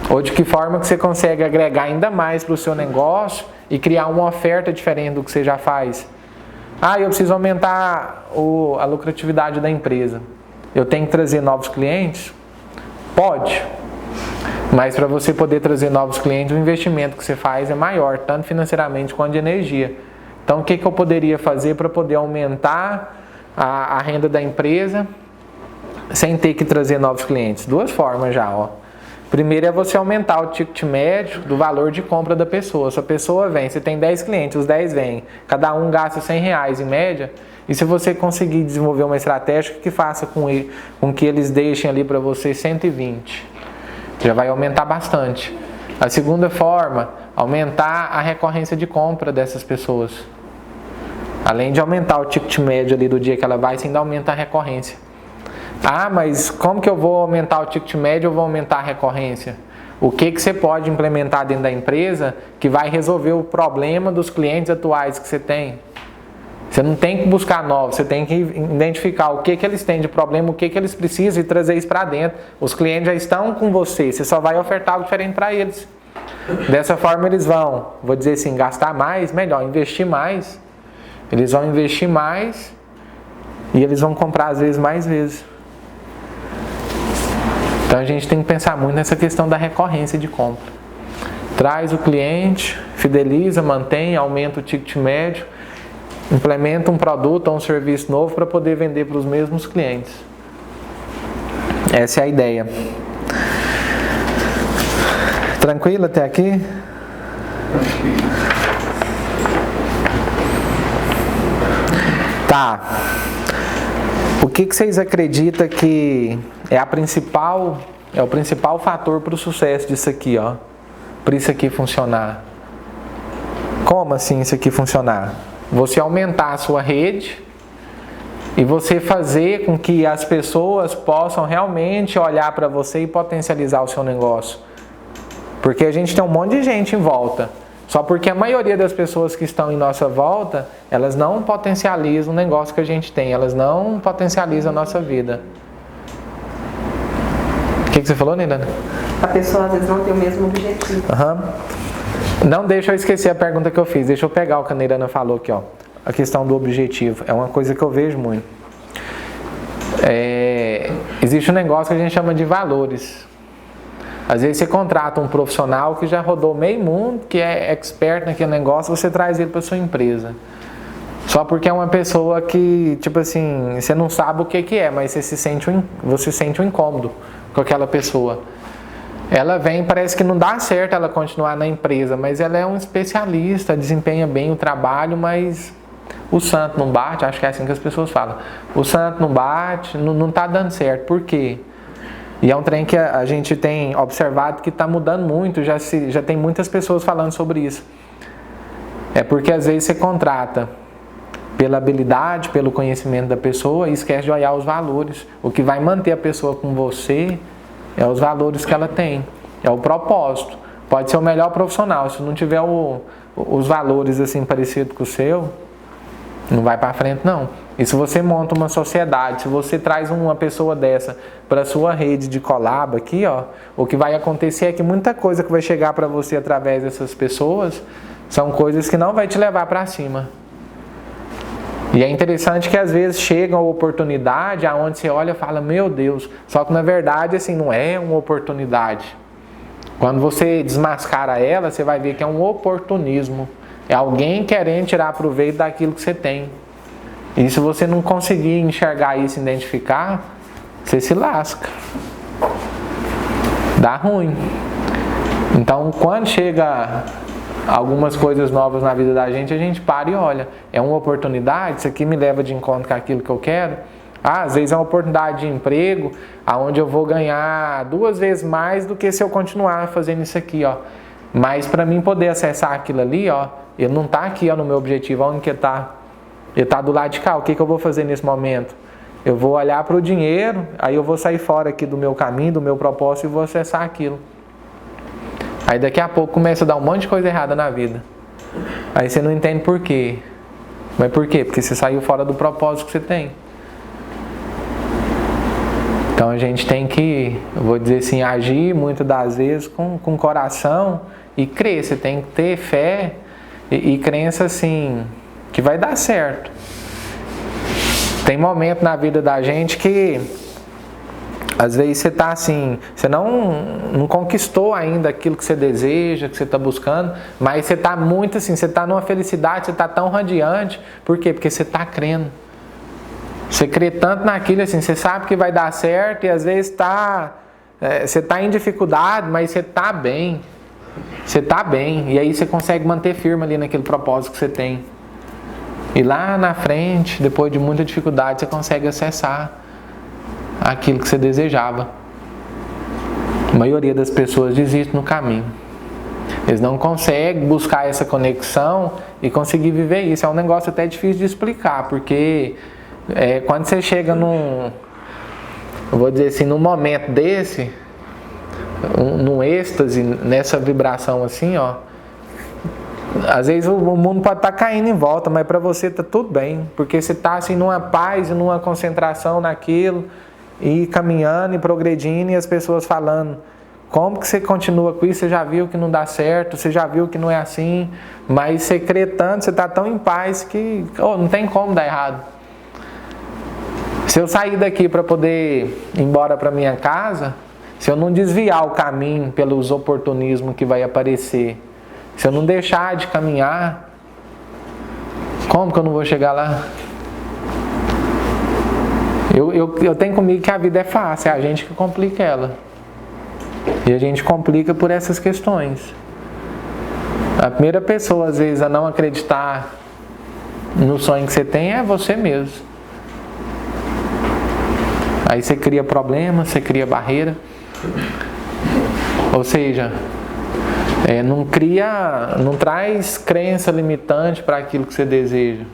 Ou de que forma que você consegue agregar ainda mais para o seu negócio e criar uma oferta diferente do que você já faz? Eu preciso aumentar a lucratividade da empresa. Eu tenho que trazer novos clientes? Pode. Mas para você poder trazer novos clientes, o investimento que você faz é maior, tanto financeiramente quanto de energia. Então o que eu poderia fazer para poder aumentar a renda da empresa sem ter que trazer novos clientes? 2 formas já. Primeiro é você aumentar o ticket médio do valor de compra da pessoa. Se a pessoa vem, você tem 10 clientes, os 10 vêm, cada um gasta R$100 em média, e se você conseguir desenvolver uma estratégia que faça com que eles deixem ali para você 120, já vai aumentar bastante. A segunda forma, aumentar a recorrência de compra dessas pessoas. Além de aumentar o ticket médio ali do dia que ela vai, você ainda aumenta a recorrência. Ah, mas como que eu vou aumentar o ticket médio ou vou aumentar a recorrência? O que você pode implementar dentro da empresa que vai resolver o problema dos clientes atuais que você tem? Você não tem que buscar novos, você tem que identificar o que eles têm de problema, o que eles precisam e trazer isso para dentro. Os clientes já estão com você só vai ofertar algo diferente para eles. Dessa forma eles vão, vou dizer assim, gastar mais, melhor, investir mais. Eles vão investir mais e eles vão comprar às vezes mais vezes. Então a gente tem que pensar muito nessa questão da recorrência de compra. Traz o cliente, fideliza, mantém, aumenta o ticket médio, implementa um produto ou um serviço novo para poder vender para os mesmos clientes. Essa é a ideia. Tranquilo até aqui? Tá. O que vocês acreditam que é o principal fator para o sucesso disso aqui, ó? Para isso aqui funcionar? Como assim isso aqui funcionar? Você aumentar a sua rede e você fazer com que as pessoas possam realmente olhar para você e potencializar o seu negócio. Porque a gente tem um monte de gente em volta. Só porque a maioria das pessoas que estão em nossa volta, elas não potencializam o negócio que a gente tem. Elas não potencializam a nossa vida. O que você falou, Neilana? A pessoa às vezes não tem o mesmo objetivo. Não deixa eu esquecer a pergunta que eu fiz. Deixa eu pegar o que a Neilana falou aqui, ó. A questão do objetivo. É uma coisa que eu vejo muito. Existe um negócio que a gente chama de valores. Às vezes você contrata um profissional que já rodou meio mundo, que é expert naquele negócio, você traz ele para sua empresa. Só porque é uma pessoa que, tipo assim, você não sabe o que é, mas você sente um incômodo com aquela pessoa. Ela vem, parece que não dá certo ela continuar na empresa, mas ela é um especialista, desempenha bem o trabalho, mas o santo não bate, acho que é assim que as pessoas falam. O santo não bate, não está dando certo. Por quê? E é um trem que a gente tem observado que está mudando muito, já tem muitas pessoas falando sobre isso. É porque às vezes você contrata pela habilidade, pelo conhecimento da pessoa e esquece de olhar os valores. O que vai manter a pessoa com você é os valores que ela tem, é o propósito. Pode ser o melhor profissional, se não tiver os valores assim parecidos com o seu, não vai para frente não. E se você monta uma sociedade, se você traz uma pessoa dessa para a sua rede de collab aqui, ó, o que vai acontecer é que muita coisa que vai chegar para você através dessas pessoas são coisas que não vai te levar para cima. E é interessante que às vezes chega uma oportunidade aonde você olha e fala, meu Deus, só que na verdade assim não é uma oportunidade. Quando você desmascara ela, você vai ver que é um oportunismo. É alguém querendo tirar proveito daquilo que você tem. E se você não conseguir enxergar isso, identificar, você se lasca. Dá ruim. Então, quando chega algumas coisas novas na vida da gente, a gente para e olha. É uma oportunidade? Isso aqui me leva de encontro com aquilo que eu quero? Às vezes é uma oportunidade de emprego, onde eu vou ganhar 2 vezes mais do que se eu continuar fazendo isso aqui, ó. Mas para mim poder acessar aquilo ali, ó, ele não está aqui, ó, no meu objetivo, onde que está? Ele está do lado de cá. O que eu vou fazer nesse momento? Eu vou olhar para o dinheiro, aí eu vou sair fora aqui do meu caminho, do meu propósito e vou acessar aquilo. Aí daqui a pouco começa a dar um monte de coisa errada na vida. Aí você não entende por quê. Mas por quê? Porque você saiu fora do propósito que você tem. Então a gente tem que, eu vou dizer assim, agir muitas das vezes com coração e crer. Você tem que ter fé e crença assim, que vai dar certo. Tem momento na vida da gente que às vezes você está assim, você não conquistou ainda aquilo que você deseja, que você está buscando, mas você está muito assim, você está numa felicidade, você está tão radiante. Por quê? Porque você está crendo. Você crê tanto naquilo assim, você sabe que vai dar certo e às vezes está Você está em dificuldade, mas você está bem. Você está bem. E aí você consegue manter firme ali naquele propósito que você tem. E lá na frente, depois de muita dificuldade, você consegue acessar aquilo que você desejava. A maioria das pessoas desiste no caminho. Eles não conseguem buscar essa conexão e conseguir viver isso. É um negócio até difícil de explicar, porque quando você chega eu vou dizer assim, num momento desse, num êxtase, nessa vibração assim, ó, às vezes o mundo pode estar caindo em volta, mas para você tá tudo bem, porque você está assim numa paz e numa concentração naquilo, e caminhando e progredindo, e as pessoas falando: como que você continua com isso? Você já viu que não dá certo, você já viu que não é assim, mas você crê tanto, você está tão em paz que não tem como dar errado. Se eu sair daqui para poder ir embora para minha casa, se eu não desviar o caminho pelos oportunismos que vai aparecer, se eu não deixar de caminhar, como que eu não vou chegar lá? Eu tenho comigo que a vida é fácil, é a gente que complica ela. E a gente complica por essas questões. A primeira pessoa, às vezes, a não acreditar no sonho que você tem é você mesmo. Aí você cria problemas, você cria barreira. Ou seja, não traz crença limitante para aquilo que você deseja.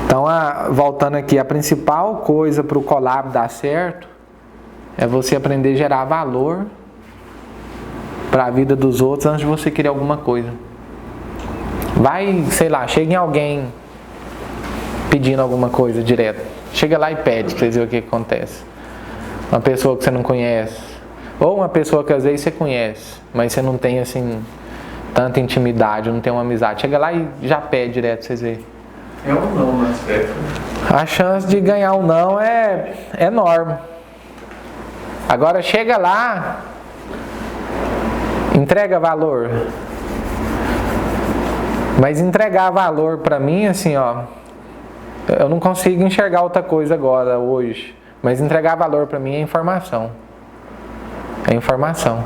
Então, voltando aqui, a principal coisa para o collab dar certo é você aprender a gerar valor para a vida dos outros antes de você querer alguma coisa. Vai, sei lá, chega em alguém pedindo alguma coisa direto. Chega lá e pede para ver o que acontece. Uma pessoa que você não conhece, ou uma pessoa que às vezes você conhece, mas você não tem assim tanta intimidade, não tem uma amizade. Chega lá e já pede direto para vocês verem. É um não no aspecto. A chance de ganhar um não é enorme. Agora chega lá, entrega valor. Mas entregar valor para mim, assim, ó, eu não consigo enxergar outra coisa agora, hoje. Mas entregar valor para mim é informação. É informação.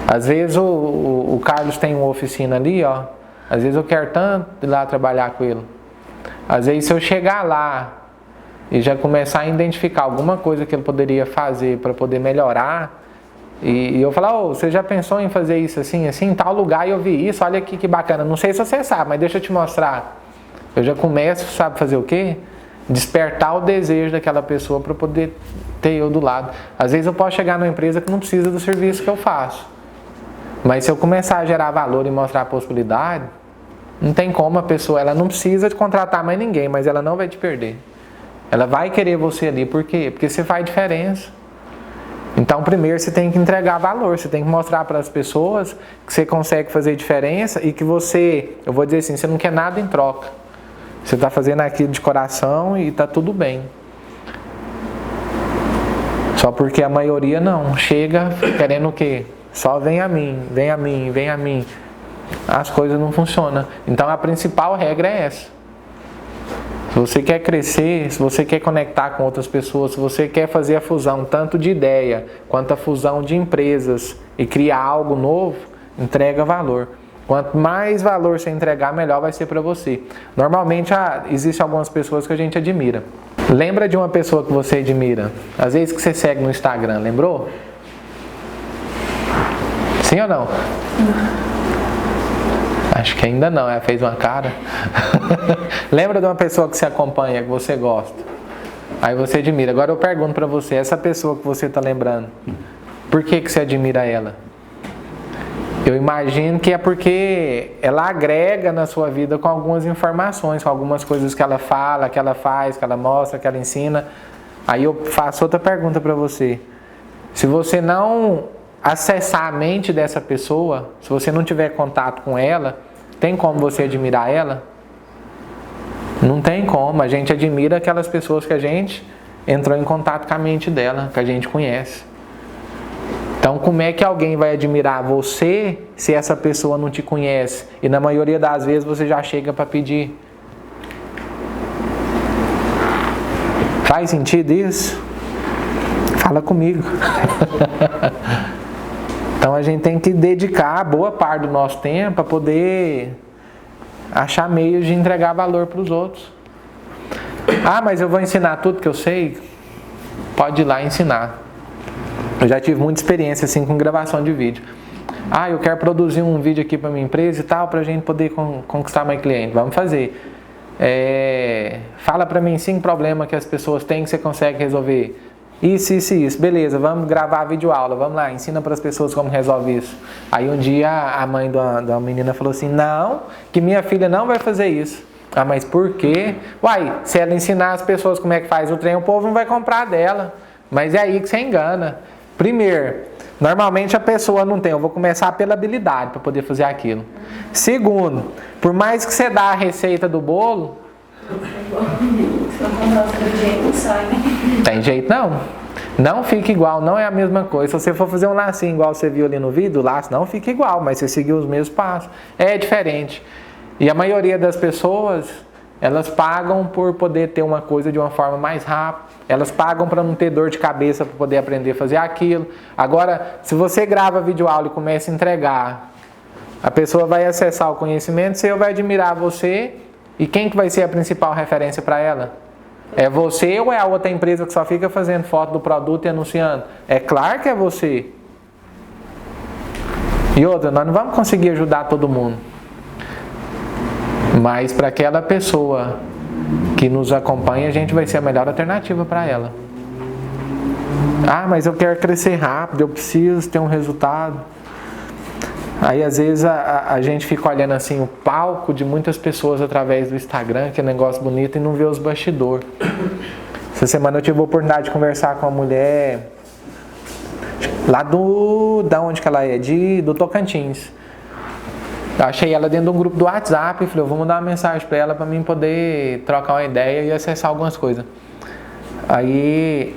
Às vezes o Carlos tem uma oficina ali, ó. Às vezes eu quero tanto ir lá trabalhar com ele. Às vezes se eu chegar lá e já começar a identificar alguma coisa que ele poderia fazer para poder melhorar, e eu falar: você já pensou em fazer isso assim, em tal lugar, e eu vi isso, olha aqui que bacana. Não sei se você sabe, mas deixa eu te mostrar. Eu já começo, sabe fazer o quê? Despertar o desejo daquela pessoa para poder ter eu do lado. Às vezes eu posso chegar numa empresa que não precisa do serviço que eu faço, mas se eu começar a gerar valor e mostrar a possibilidade, não tem como a pessoa, ela não precisa de contratar mais ninguém, mas ela não vai te perder. Ela vai querer você ali, por quê? Porque você faz diferença. Então primeiro você tem que entregar valor, você tem que mostrar para as pessoas que você consegue fazer diferença e que você, eu vou dizer assim, você não quer nada em troca. Você está fazendo aquilo de coração e está tudo bem. Só porque a maioria não, chega querendo o quê? Só vem a mim, vem a mim, vem a mim. As coisas não funcionam. Então a principal regra é essa. Se você quer crescer, se você quer conectar com outras pessoas, se você quer fazer a fusão tanto de ideia quanto a fusão de empresas e criar algo novo, entrega valor. Quanto mais valor você entregar, melhor vai ser para você. Normalmente existem algumas pessoas que a gente admira. Lembra de uma pessoa que você admira? Às vezes que você segue no Instagram, lembrou? Sim ou não? Acho que ainda não, ela fez uma cara. Lembra de uma pessoa que você acompanha, que você gosta? Aí você admira. Agora eu pergunto para você, essa pessoa que você está lembrando, por que você admira ela? Eu imagino que é porque ela agrega na sua vida com algumas informações, com algumas coisas que ela fala, que ela faz, que ela mostra, que ela ensina. Aí eu faço outra pergunta para você. Se você não acessar a mente dessa pessoa, se você não tiver contato com ela, tem como você admirar ela? Não tem como. A gente admira aquelas pessoas que a gente entrou em contato com a mente dela, que a gente conhece. Então, como é que alguém vai admirar você se essa pessoa não te conhece? E na maioria das vezes você já chega para pedir. Faz sentido isso? Fala comigo. Então a gente tem que dedicar boa parte do nosso tempo para poder achar meios de entregar valor para os outros. Ah, mas eu vou ensinar tudo que eu sei? Pode ir lá ensinar. Eu já tive muita experiência assim com gravação de vídeo. Ah, eu quero produzir um vídeo aqui para minha empresa e tal, para a gente poder conquistar mais cliente. Vamos fazer. Fala para mim 5 problemas que as pessoas têm que você consegue resolver. Isso. Beleza, vamos gravar vídeo aula. Vamos lá, ensina para as pessoas como resolve isso. Aí um dia a mãe da menina falou assim, não, que minha filha não vai fazer isso. Ah, mas por quê? Uai, se ela ensinar as pessoas como é que faz o trem, o povo não vai comprar dela. Mas é aí que você engana. Primeiro, normalmente a pessoa não tem. Eu vou começar pela habilidade para poder fazer aquilo. Segundo, por mais que você dá a receita do bolo, tem jeito não. Não fica igual, não é a mesma coisa. Se você for fazer um lacinho igual você viu ali no vídeo, o laço não fica igual, mas você seguiu os mesmos passos. É diferente. E a maioria das pessoas, elas pagam por poder ter uma coisa de uma forma mais rápida. Elas pagam para não ter dor de cabeça para poder aprender a fazer aquilo. Agora, se você grava vídeo aula e começa a entregar, a pessoa vai acessar o conhecimento, você vai admirar você. E quem que vai ser a principal referência para ela? É você ou é a outra empresa que só fica fazendo foto do produto e anunciando? É claro que é você. E outra, nós não vamos conseguir ajudar todo mundo. Mas para aquela pessoa que nos acompanha, a gente vai ser a melhor alternativa para ela. Ah, mas eu quero crescer rápido, eu preciso ter um resultado. Aí às vezes a gente fica olhando assim o palco de muitas pessoas através do Instagram, que é um negócio bonito, e não vê os bastidores. Essa semana eu tive a oportunidade de conversar com uma mulher lá da onde que ela é? Do Tocantins. Eu achei ela dentro de um grupo do WhatsApp e falei, eu vou mandar uma mensagem para ela para mim poder trocar uma ideia e acessar algumas coisas. Aí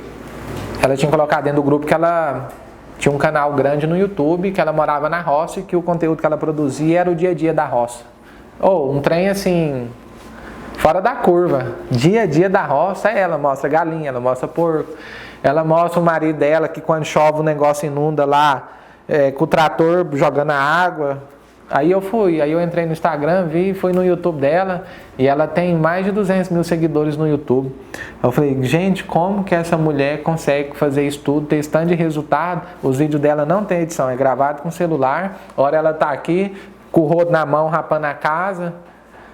ela tinha colocado dentro do grupo que ela tinha um canal grande no YouTube, que ela morava na roça e que o conteúdo que ela produzia era o dia a dia da roça. Um trem assim, fora da curva. Dia a dia da roça, ela mostra galinha, ela mostra porco, ela mostra o marido dela que quando chove o negócio inunda lá, com o trator jogando a água. Aí eu entrei no Instagram, fui no YouTube dela e ela tem mais de 200 mil seguidores no YouTube. Eu falei, gente, como que essa mulher consegue fazer isso tudo, ter esse tanto de resultado? Os vídeos dela não tem edição, é gravado com celular. Hora ela tá aqui, com o rodo na mão, rapando a casa.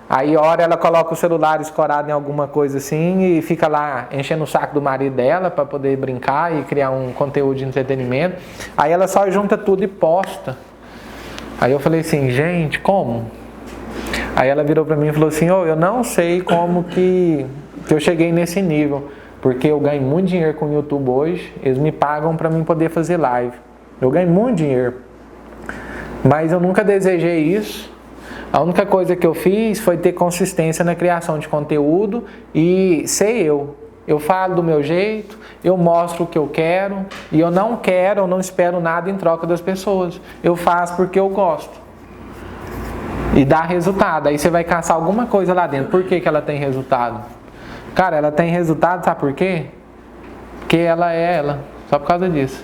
Aí hora ela coloca o celular escorado em alguma coisa assim e fica lá enchendo o saco do marido dela para poder brincar e criar um conteúdo de entretenimento. Aí ela só junta tudo e posta. Aí eu falei assim, gente, como? Aí ela virou pra mim e falou assim, eu não sei como que eu cheguei nesse nível, porque eu ganho muito dinheiro com o YouTube hoje, eles me pagam pra mim poder fazer live. Eu ganho muito dinheiro, mas eu nunca desejei isso. A única coisa que eu fiz foi ter consistência na criação de conteúdo e ser eu. Eu falo do meu jeito, eu mostro o que eu quero e eu não espero nada em troca das pessoas. Eu faço porque eu gosto. E dá resultado. Aí você vai caçar alguma coisa lá dentro. Por que ela tem resultado? Cara, ela tem resultado, sabe por quê? Porque ela é ela. Só por causa disso.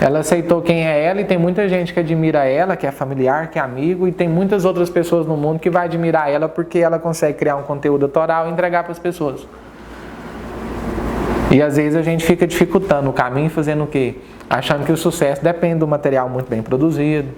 Ela aceitou quem é ela e tem muita gente que admira ela, que é familiar, que é amigo, e tem muitas outras pessoas no mundo que vai admirar ela porque ela consegue criar um conteúdo autoral e entregar para as pessoas. E às vezes a gente fica dificultando o caminho, fazendo o quê? Achando que o sucesso depende do material muito bem produzido,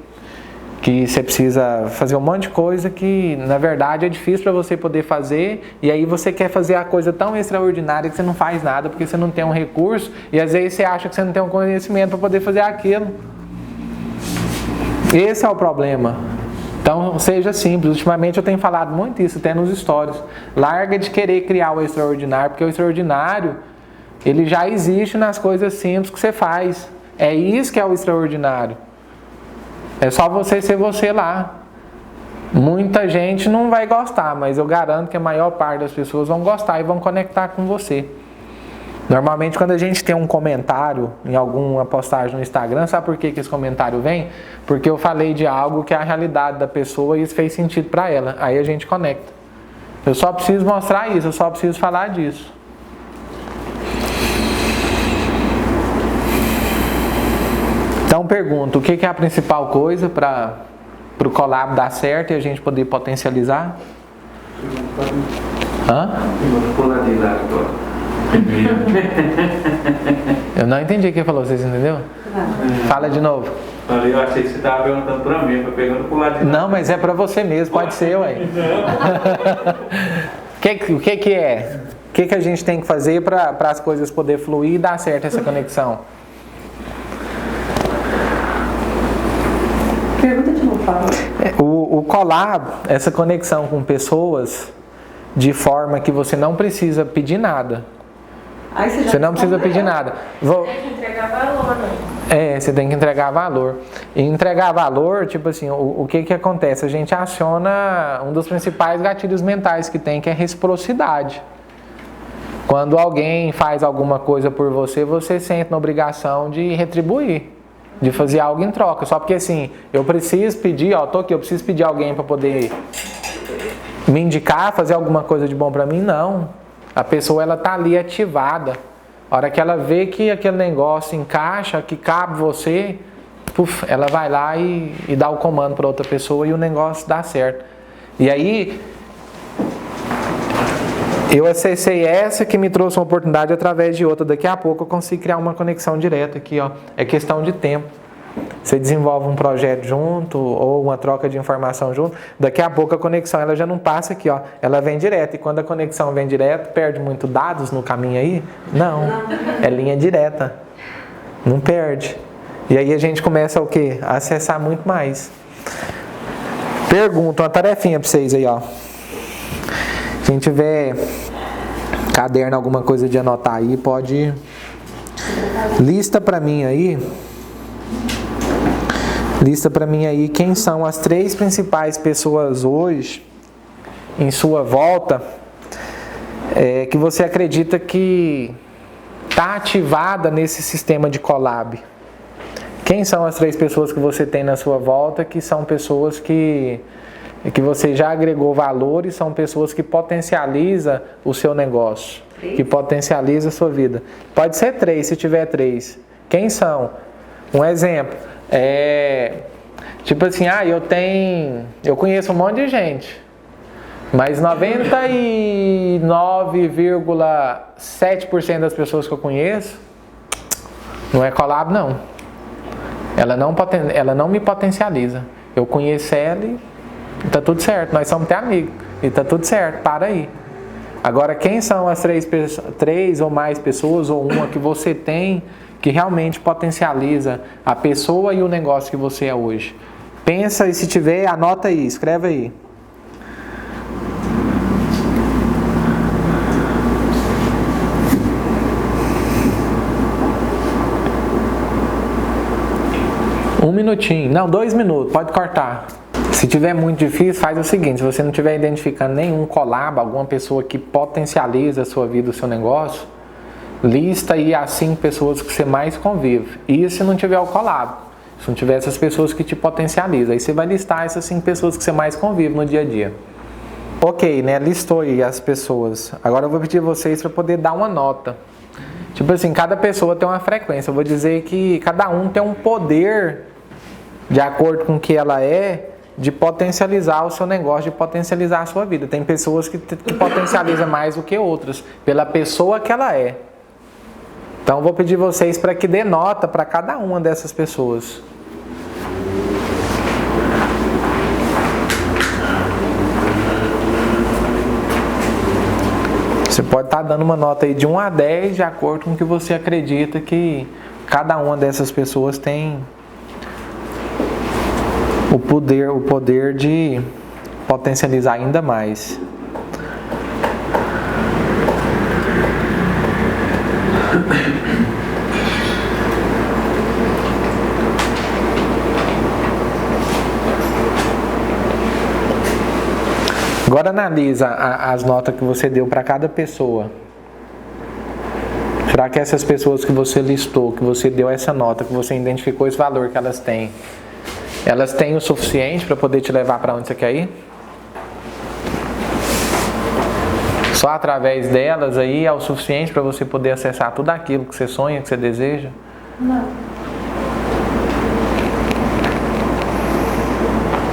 que você precisa fazer um monte de coisa que na verdade é difícil para você poder fazer, e aí você quer fazer a coisa tão extraordinária que você não faz nada porque você não tem um recurso, e às vezes você acha que você não tem um conhecimento para poder fazer aquilo. Esse é o problema. Então seja simples. Ultimamente eu tenho falado muito isso até nos stories. Larga de querer criar o extraordinário, porque o extraordinário ele já existe nas coisas simples que você faz. É isso que é o extraordinário. É só você ser você lá. Muita gente não vai gostar, mas eu garanto que a maior parte das pessoas vão gostar e vão conectar com você. Normalmente quando a gente tem um comentário em alguma postagem no Instagram, sabe por que esse comentário vem? Porque eu falei de algo que é a realidade da pessoa e isso fez sentido para ela. Aí a gente conecta. Eu só preciso mostrar isso, eu só preciso falar disso. Então pergunto, o que é a principal coisa para o collab dar certo e a gente poder potencializar? Hã? Eu não entendi o que ele falou, vocês entenderam? Fala de novo. Eu achei que você estava perguntando para mim, foi perguntando pro lado de lá. Não, mas é para você mesmo, pode ser, ué. O que é? O que a gente tem que fazer para as coisas poder fluir e dar certo essa conexão? Pergunta de novo, fala. O collab, essa conexão com pessoas de forma que você não precisa pedir nada. Aí Você não precisa pedir nada. Tem que entregar valor, né? Você tem que entregar valor. E entregar valor, tipo assim, o que acontece? A gente aciona um dos principais gatilhos mentais que tem, que é reciprocidade. Quando alguém faz alguma coisa por você, você sente na obrigação de retribuir, de fazer algo em troca. Só porque assim, eu preciso pedir, ó, tô aqui, eu preciso pedir alguém para poder me indicar, fazer alguma coisa de bom para mim, não. A pessoa, ela tá ali ativada. A hora que ela vê que aquele negócio encaixa, que cabe você, puf, ela vai lá e dá o comando para outra pessoa e o negócio dá certo. E aí, eu acessei essa que me trouxe uma oportunidade através de outra. Daqui a pouco eu consigo criar uma conexão direta aqui, ó. É questão de tempo. Você desenvolve um projeto junto ou uma troca de informação junto, daqui a pouco a conexão ela já não passa aqui, ó, ela vem direto. E quando a conexão vem direto, perde muito dados no caminho aí? Não, é linha direta, não perde. E aí a gente começa o quê? A acessar muito mais. Pergunta, uma tarefinha para vocês aí, ó. Quem tiver caderno, alguma coisa de anotar aí, pode lista para mim aí. Lista para mim aí quem são as 3 principais pessoas hoje em sua volta que você acredita que está ativada nesse sistema de collab. Quem são as 3 pessoas que você tem na sua volta que são pessoas que você já agregou valor e são pessoas que potencializam o seu negócio, que potencializa a sua vida. Pode ser 3, se tiver 3. Quem são? Um exemplo. Tipo assim, eu conheço um monte de gente, mas 99,7% das pessoas que eu conheço não é collab, não. Ela não me potencializa. Eu conheço ela e tá tudo certo, nós somos até amigos e tá tudo certo, para aí. Agora, quem são as 3 ou mais pessoas ou uma que você tem que realmente potencializa a pessoa e o negócio que você é hoje? Pensa e se tiver, anota aí, escreve aí. Um minutinho, não, 2 minutos, pode cortar. Se tiver muito difícil, faz o seguinte: se você não estiver identificando nenhum collab, alguma pessoa que potencializa a sua vida, o seu negócio, lista aí as 5 pessoas que você mais convive. E se não tiver o collab, se não tiver essas pessoas que te potencializam, aí você vai listar essas 5 pessoas que você mais convive no dia a dia. Ok, né? Listou aí as pessoas. Agora eu vou pedir vocês para poder dar uma nota. Tipo assim, cada pessoa tem uma frequência. Eu vou dizer que cada um tem um poder, de acordo com o que ela é, de potencializar o seu negócio, de potencializar a sua vida. Tem pessoas que potencializam mais do que outras, pela pessoa que ela é. Então eu vou pedir vocês para que dê nota para cada uma dessas pessoas. Você pode estar dando uma nota aí de 1 a 10, de acordo com o que você acredita que cada uma dessas pessoas tem o poder de potencializar ainda mais. Agora analisa as notas que você deu para cada pessoa. Será que essas pessoas que você listou, que você deu essa nota, que você identificou esse valor que elas têm o suficiente para poder te levar para onde você quer ir? Só através delas aí é o suficiente para você poder acessar tudo aquilo que você sonha, que você deseja? Não.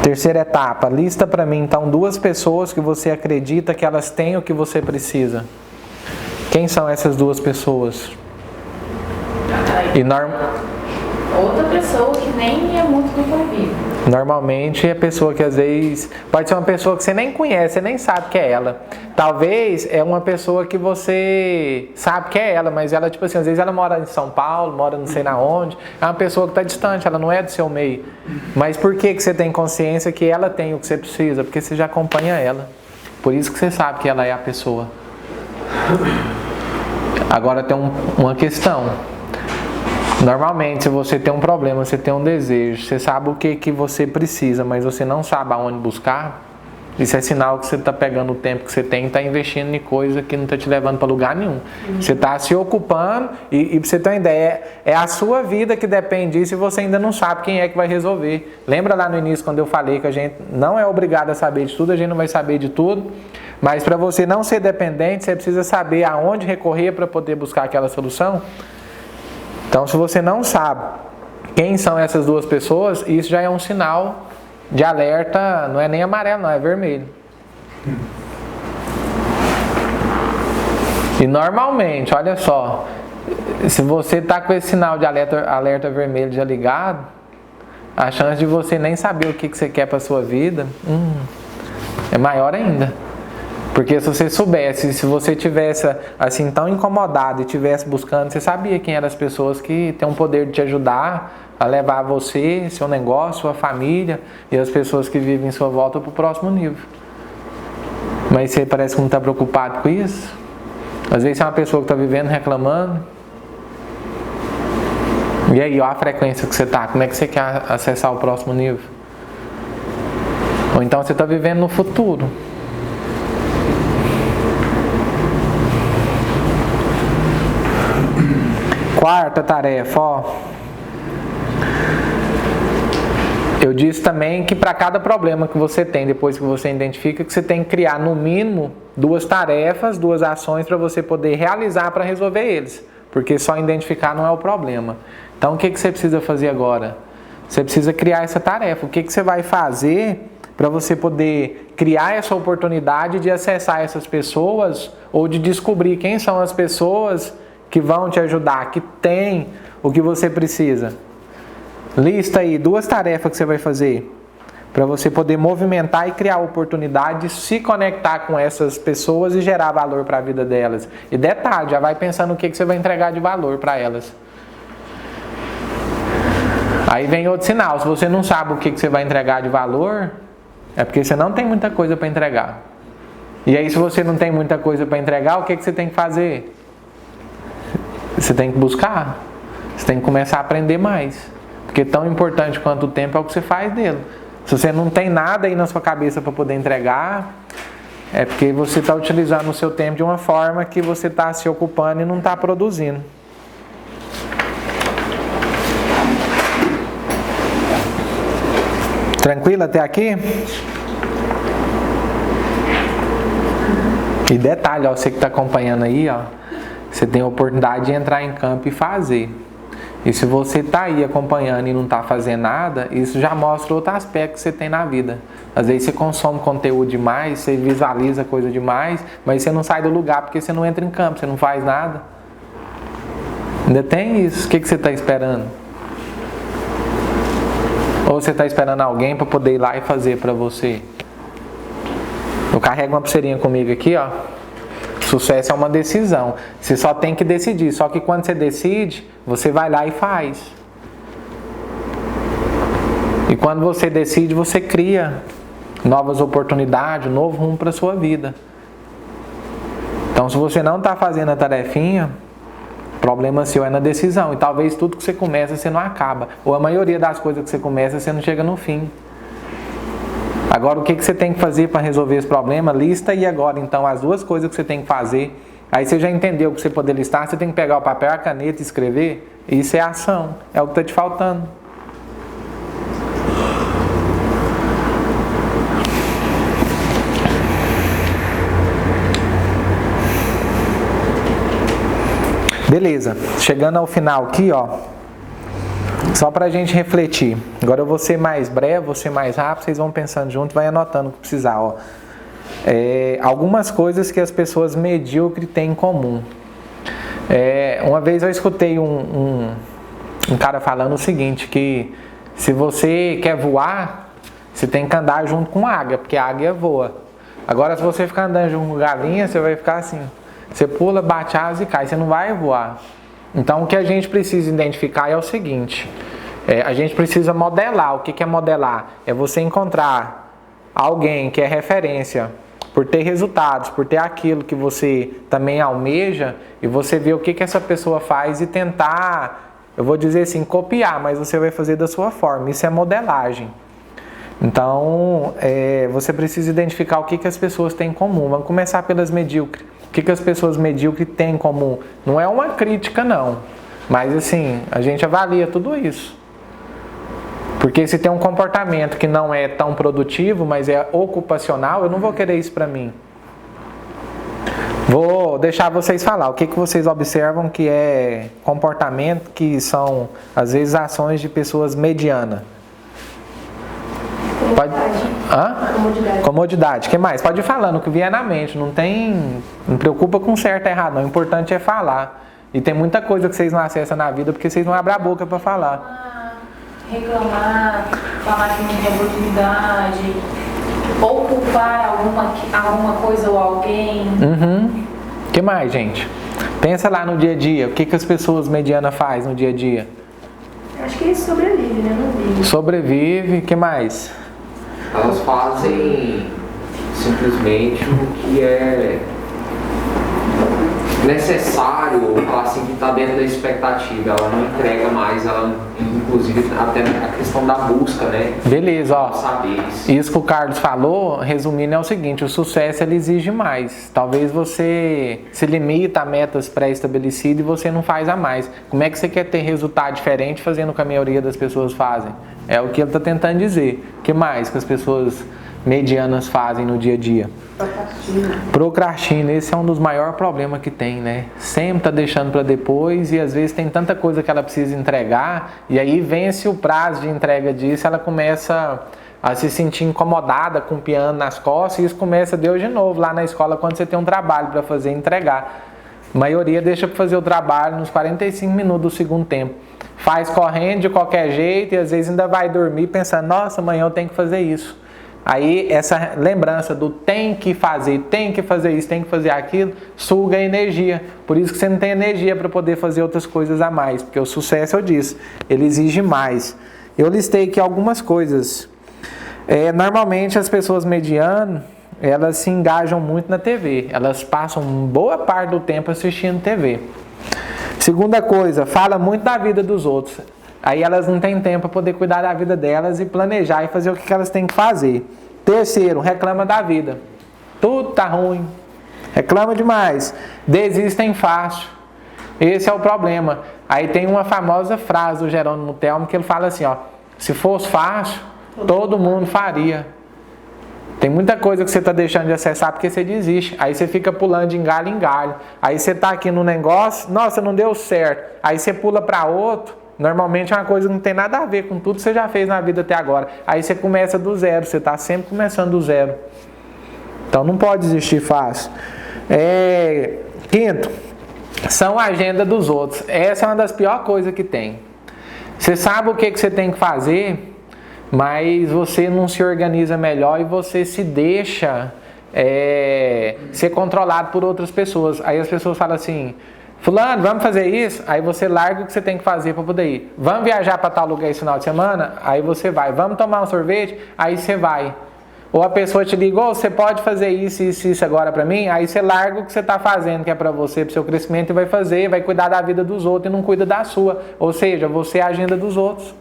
Terceira etapa, lista para mim então 2 pessoas que você acredita que elas têm o que você precisa. Quem são essas 2 pessoas? Outra pessoa que nem é muito do convívio. Normalmente é pessoa que às vezes pode ser uma pessoa que você nem conhece, você nem sabe que é ela. Talvez é uma pessoa que você sabe que é ela, mas ela tipo assim, às vezes ela mora em São Paulo, mora não sei na onde, é uma pessoa que está distante, ela não é do seu meio. Mas por que você tem consciência que ela tem o que você precisa? Porque você já acompanha ela. Por isso que você sabe que ela é a pessoa. Agora tem uma questão. Normalmente, se você tem um problema, você tem um desejo, você sabe o que você precisa, mas você não sabe aonde buscar, isso é sinal que você está pegando o tempo que você tem e está investindo em coisa que não está te levando para lugar nenhum. Você está se ocupando e para você ter uma ideia, é a sua vida que depende disso e você ainda não sabe quem é que vai resolver. Lembra lá no início quando eu falei que a gente não é obrigado a saber de tudo, a gente não vai saber de tudo, mas para você não ser dependente, você precisa saber aonde recorrer para poder buscar aquela solução. Então, se você não sabe quem são essas 2 pessoas, isso já é um sinal de alerta, não é nem amarelo, não, é vermelho. E normalmente, olha só, se você está com esse sinal de alerta vermelho já ligado, a chance de você nem saber o que você quer para a sua vida é maior ainda. Porque se você soubesse, se você tivesse assim tão incomodado e estivesse buscando, você sabia quem eram as pessoas que têm o poder de te ajudar a levar você, seu negócio, sua família e as pessoas que vivem em sua volta para o próximo nível. Mas você parece que não está preocupado com isso. Às vezes é uma pessoa que está vivendo reclamando. E aí, olha a frequência que você está, como é que você quer acessar o próximo nível? Ou então você está vivendo no futuro. Quarta tarefa, ó. Eu disse também que para cada problema que você tem, depois que você identifica, que você tem que criar no mínimo 2 tarefas, 2 ações para você poder realizar para resolver eles. Porque só identificar não é o problema. Então o que você precisa fazer agora? Você precisa criar essa tarefa. O que você vai fazer para você poder criar essa oportunidade de acessar essas pessoas ou de descobrir quem são as pessoas que vão te ajudar, que tem o que você precisa. Lista aí 2 tarefas que você vai fazer para você poder movimentar e criar oportunidade de se conectar com essas pessoas e gerar valor para a vida delas. E detalhe, já vai pensando o que você vai entregar de valor para elas. Aí vem outro sinal, se você não sabe o que você vai entregar de valor, é porque você não tem muita coisa para entregar. E aí se você não tem muita coisa para entregar, o que você tem que fazer? Você tem que buscar, você tem que começar a aprender mais, porque tão importante quanto o tempo é o que você faz dele. Se você não tem nada aí na sua cabeça para poder entregar, é porque você está utilizando o seu tempo de uma forma que você está se ocupando e não está produzindo. Tranquilo até aqui? E detalhe, ó, você que está acompanhando aí, ó, você tem a oportunidade de entrar em campo e fazer. E se você está aí acompanhando e não está fazendo nada, isso já mostra outro aspecto que você tem na vida. Às vezes você consome conteúdo demais, você visualiza coisa demais, mas você não sai do lugar porque você não entra em campo, você não faz nada. Ainda tem isso. O que você está esperando? Ou você está esperando alguém para poder ir lá e fazer para você? Eu carrego uma pulseirinha comigo aqui, ó. Sucesso é uma decisão. Você só tem que decidir. Só que quando você decide, você vai lá e faz. E quando você decide, você cria novas oportunidades, um novo rumo para a sua vida. Então, se você não está fazendo a tarefinha, o problema seu é na decisão. E talvez tudo que você começa, você não acaba. Ou a maioria das coisas que você começa, você não chega no fim. Agora, o que você tem que fazer para resolver esse problema? Lista aí agora, então, as 2 coisas que você tem que fazer. Aí você já entendeu que você poder listar, você tem que pegar o papel, a caneta e escrever. Isso é ação, é o que está te faltando. Beleza, chegando ao final aqui, ó. Só pra gente refletir. Agora eu vou ser mais breve, vou ser mais rápido, vocês vão pensando junto e vai anotando o que precisar. Ó. Algumas coisas que as pessoas medíocres têm em comum. Uma vez eu escutei um cara falando o seguinte, que se você quer voar, você tem que andar junto com a águia, porque a águia voa. Agora se você ficar andando junto com galinha, você vai ficar assim. Você pula, bate asa e cai, você não vai voar. Então o que a gente precisa identificar é o seguinte, a gente precisa modelar. O que é modelar? É você encontrar alguém que é referência por ter resultados, por ter aquilo que você também almeja, e você ver o que essa pessoa faz e tentar, eu vou dizer assim, copiar, mas você vai fazer da sua forma. Isso é modelagem. Então, você precisa identificar o que as pessoas têm em comum. Vamos começar pelas medíocres. O que as pessoas medíocres têm em comum? Não é uma crítica, não. Mas, assim, a gente avalia tudo isso. Porque se tem um comportamento que não é tão produtivo, mas é ocupacional, eu não vou querer isso para mim. Vou deixar vocês falar. O que vocês observam que é comportamento que são, às vezes, ações de pessoas medianas? Comodidade. O que mais? Pode ir falando o que vier na mente. Não preocupa com certo e errado, não. O importante é falar. E tem muita coisa que vocês não acessam na vida porque vocês não abrem a boca para falar. Reclamar, falar que não tem oportunidade, ou culpar alguma coisa ou alguém. O que mais, gente? Pensa lá no dia a dia. O que as pessoas medianas fazem no dia a dia? Acho que sobrevive, né? Não vive. Sobrevive. O que mais? Elas fazem simplesmente o que é necessário, falar assim, que está dentro da expectativa. Ela não entrega mais, ela, inclusive, até a questão da busca, né? Beleza, ó. Saber isso que o Carlos falou, resumindo, é o seguinte: o sucesso ele exige mais. Talvez você se limita a metas pré-estabelecidas e você não faz a mais. Como é que você quer ter resultado diferente fazendo o que a maioria das pessoas fazem? É o que ele está tentando dizer. O que mais que as pessoas medianas fazem no dia a dia? Procrastina. Esse é um dos maiores problemas que tem, né? Sempre tá deixando para depois e às vezes tem tanta coisa que ela precisa entregar e aí vence o prazo de entrega disso, ela começa a se sentir incomodada com o piano nas costas e isso começa de hoje de novo lá na escola quando você tem um trabalho para fazer e entregar. A maioria deixa para fazer o trabalho nos 45 minutos do segundo tempo. Faz correndo de qualquer jeito e às vezes ainda vai dormir pensando, nossa, amanhã eu tenho que fazer isso. Aí essa lembrança do tem que fazer isso, tem que fazer aquilo, suga a energia. Por isso que você não tem energia para poder fazer outras coisas a mais. Porque o sucesso, eu disse, ele exige mais. Eu listei aqui algumas coisas. Normalmente as pessoas medianas, elas se engajam muito na TV. Elas passam boa parte do tempo assistindo TV. Segunda coisa, fala muito da vida dos outros. Aí elas não têm tempo para poder cuidar da vida delas e planejar e fazer o que elas têm que fazer. Terceiro, reclama da vida. Tudo tá ruim. Reclama demais. Desistem fácil. Esse é o problema. Aí tem uma famosa frase do Jerônimo Telmo que ele fala assim, ó: se fosse fácil, todo mundo faria. Tem muita coisa que você está deixando de acessar porque você desiste. Aí você fica pulando de galho em galho. Aí você está aqui no negócio, nossa, não deu certo. Aí você pula para outro. Normalmente é uma coisa que não tem nada a ver com tudo que você já fez na vida até agora. Aí você começa do zero, você está sempre começando do zero. Então não pode desistir fácil. Quinto, são a agenda dos outros. Essa é uma das piores coisas que tem. Você sabe o que você tem que fazer, mas você não se organiza melhor e você se deixa ser controlado por outras pessoas. Aí as pessoas falam assim, fulano, vamos fazer isso? Aí você larga o que você tem que fazer para poder ir. Vamos viajar para tal lugar esse final de semana? Aí você vai. Vamos tomar um sorvete? Aí você vai. Ou a pessoa te liga, você pode fazer isso agora para mim? Aí você larga o que você está fazendo, que é para você, para o seu crescimento, e vai fazer, vai cuidar da vida dos outros e não cuida da sua. Ou seja, você é a agenda dos outros.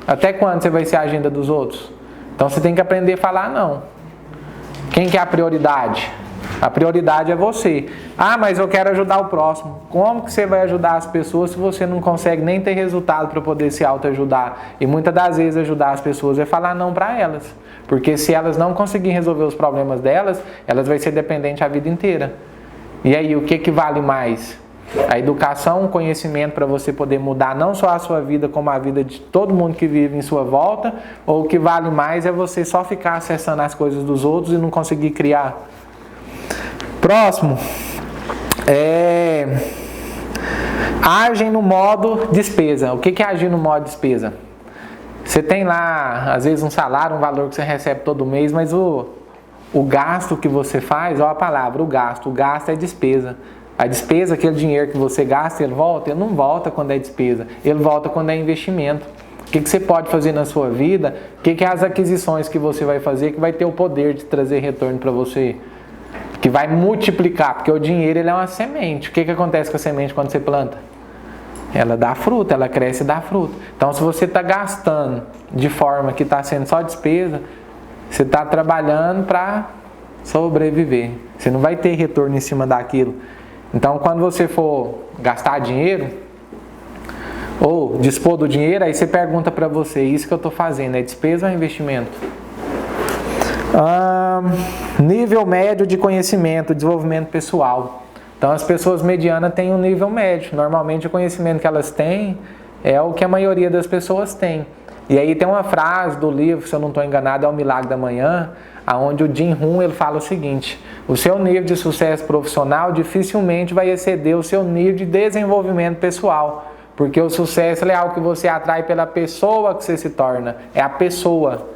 Até quando você vai ser a agenda dos outros? Então você tem que aprender a falar não. Quem que é a prioridade? A prioridade é você. Ah, mas eu quero ajudar o próximo. Como que você vai ajudar as pessoas se você não consegue nem ter resultado para poder se autoajudar? E muitas das vezes ajudar as pessoas é falar não para elas. Porque se elas não conseguirem resolver os problemas delas, elas vão ser dependentes a vida inteira. E aí, o que vale mais? A educação, o conhecimento para você poder mudar não só a sua vida, como a vida de todo mundo que vive em sua volta, ou o que vale mais é você só ficar acessando as coisas dos outros e não conseguir criar. Próximo. Agem no modo despesa. O que é agir no modo despesa? Você tem lá, às vezes, um salário, um valor que você recebe todo mês, mas o gasto que você faz, olha a palavra, o gasto é despesa. A despesa, aquele dinheiro que você gasta, ele não volta quando é despesa, ele volta quando é investimento. O que você pode fazer na sua vida? O que é as aquisições que você vai fazer que vai ter o poder de trazer retorno para você? Que vai multiplicar, porque o dinheiro ele é uma semente. O que acontece com a semente quando você planta? Ela dá fruta, ela cresce e dá fruta. Então, se você está gastando de forma que está sendo só despesa, você está trabalhando para sobreviver. Você não vai ter retorno em cima daquilo. Então, quando você for gastar dinheiro, ou dispor do dinheiro, aí você pergunta para você, isso que eu estou fazendo, é despesa ou é investimento? Nível médio de conhecimento, desenvolvimento pessoal. Então, as pessoas medianas têm um nível médio. Normalmente, o conhecimento que elas têm é o que a maioria das pessoas tem. E aí tem uma frase do livro, se eu não estou enganado, é O Milagre da Manhã, onde o Jim Rohn ele fala o seguinte: o seu nível de sucesso profissional dificilmente vai exceder o seu nível de desenvolvimento pessoal, porque o sucesso é algo que você atrai pela pessoa que você se torna, é a pessoa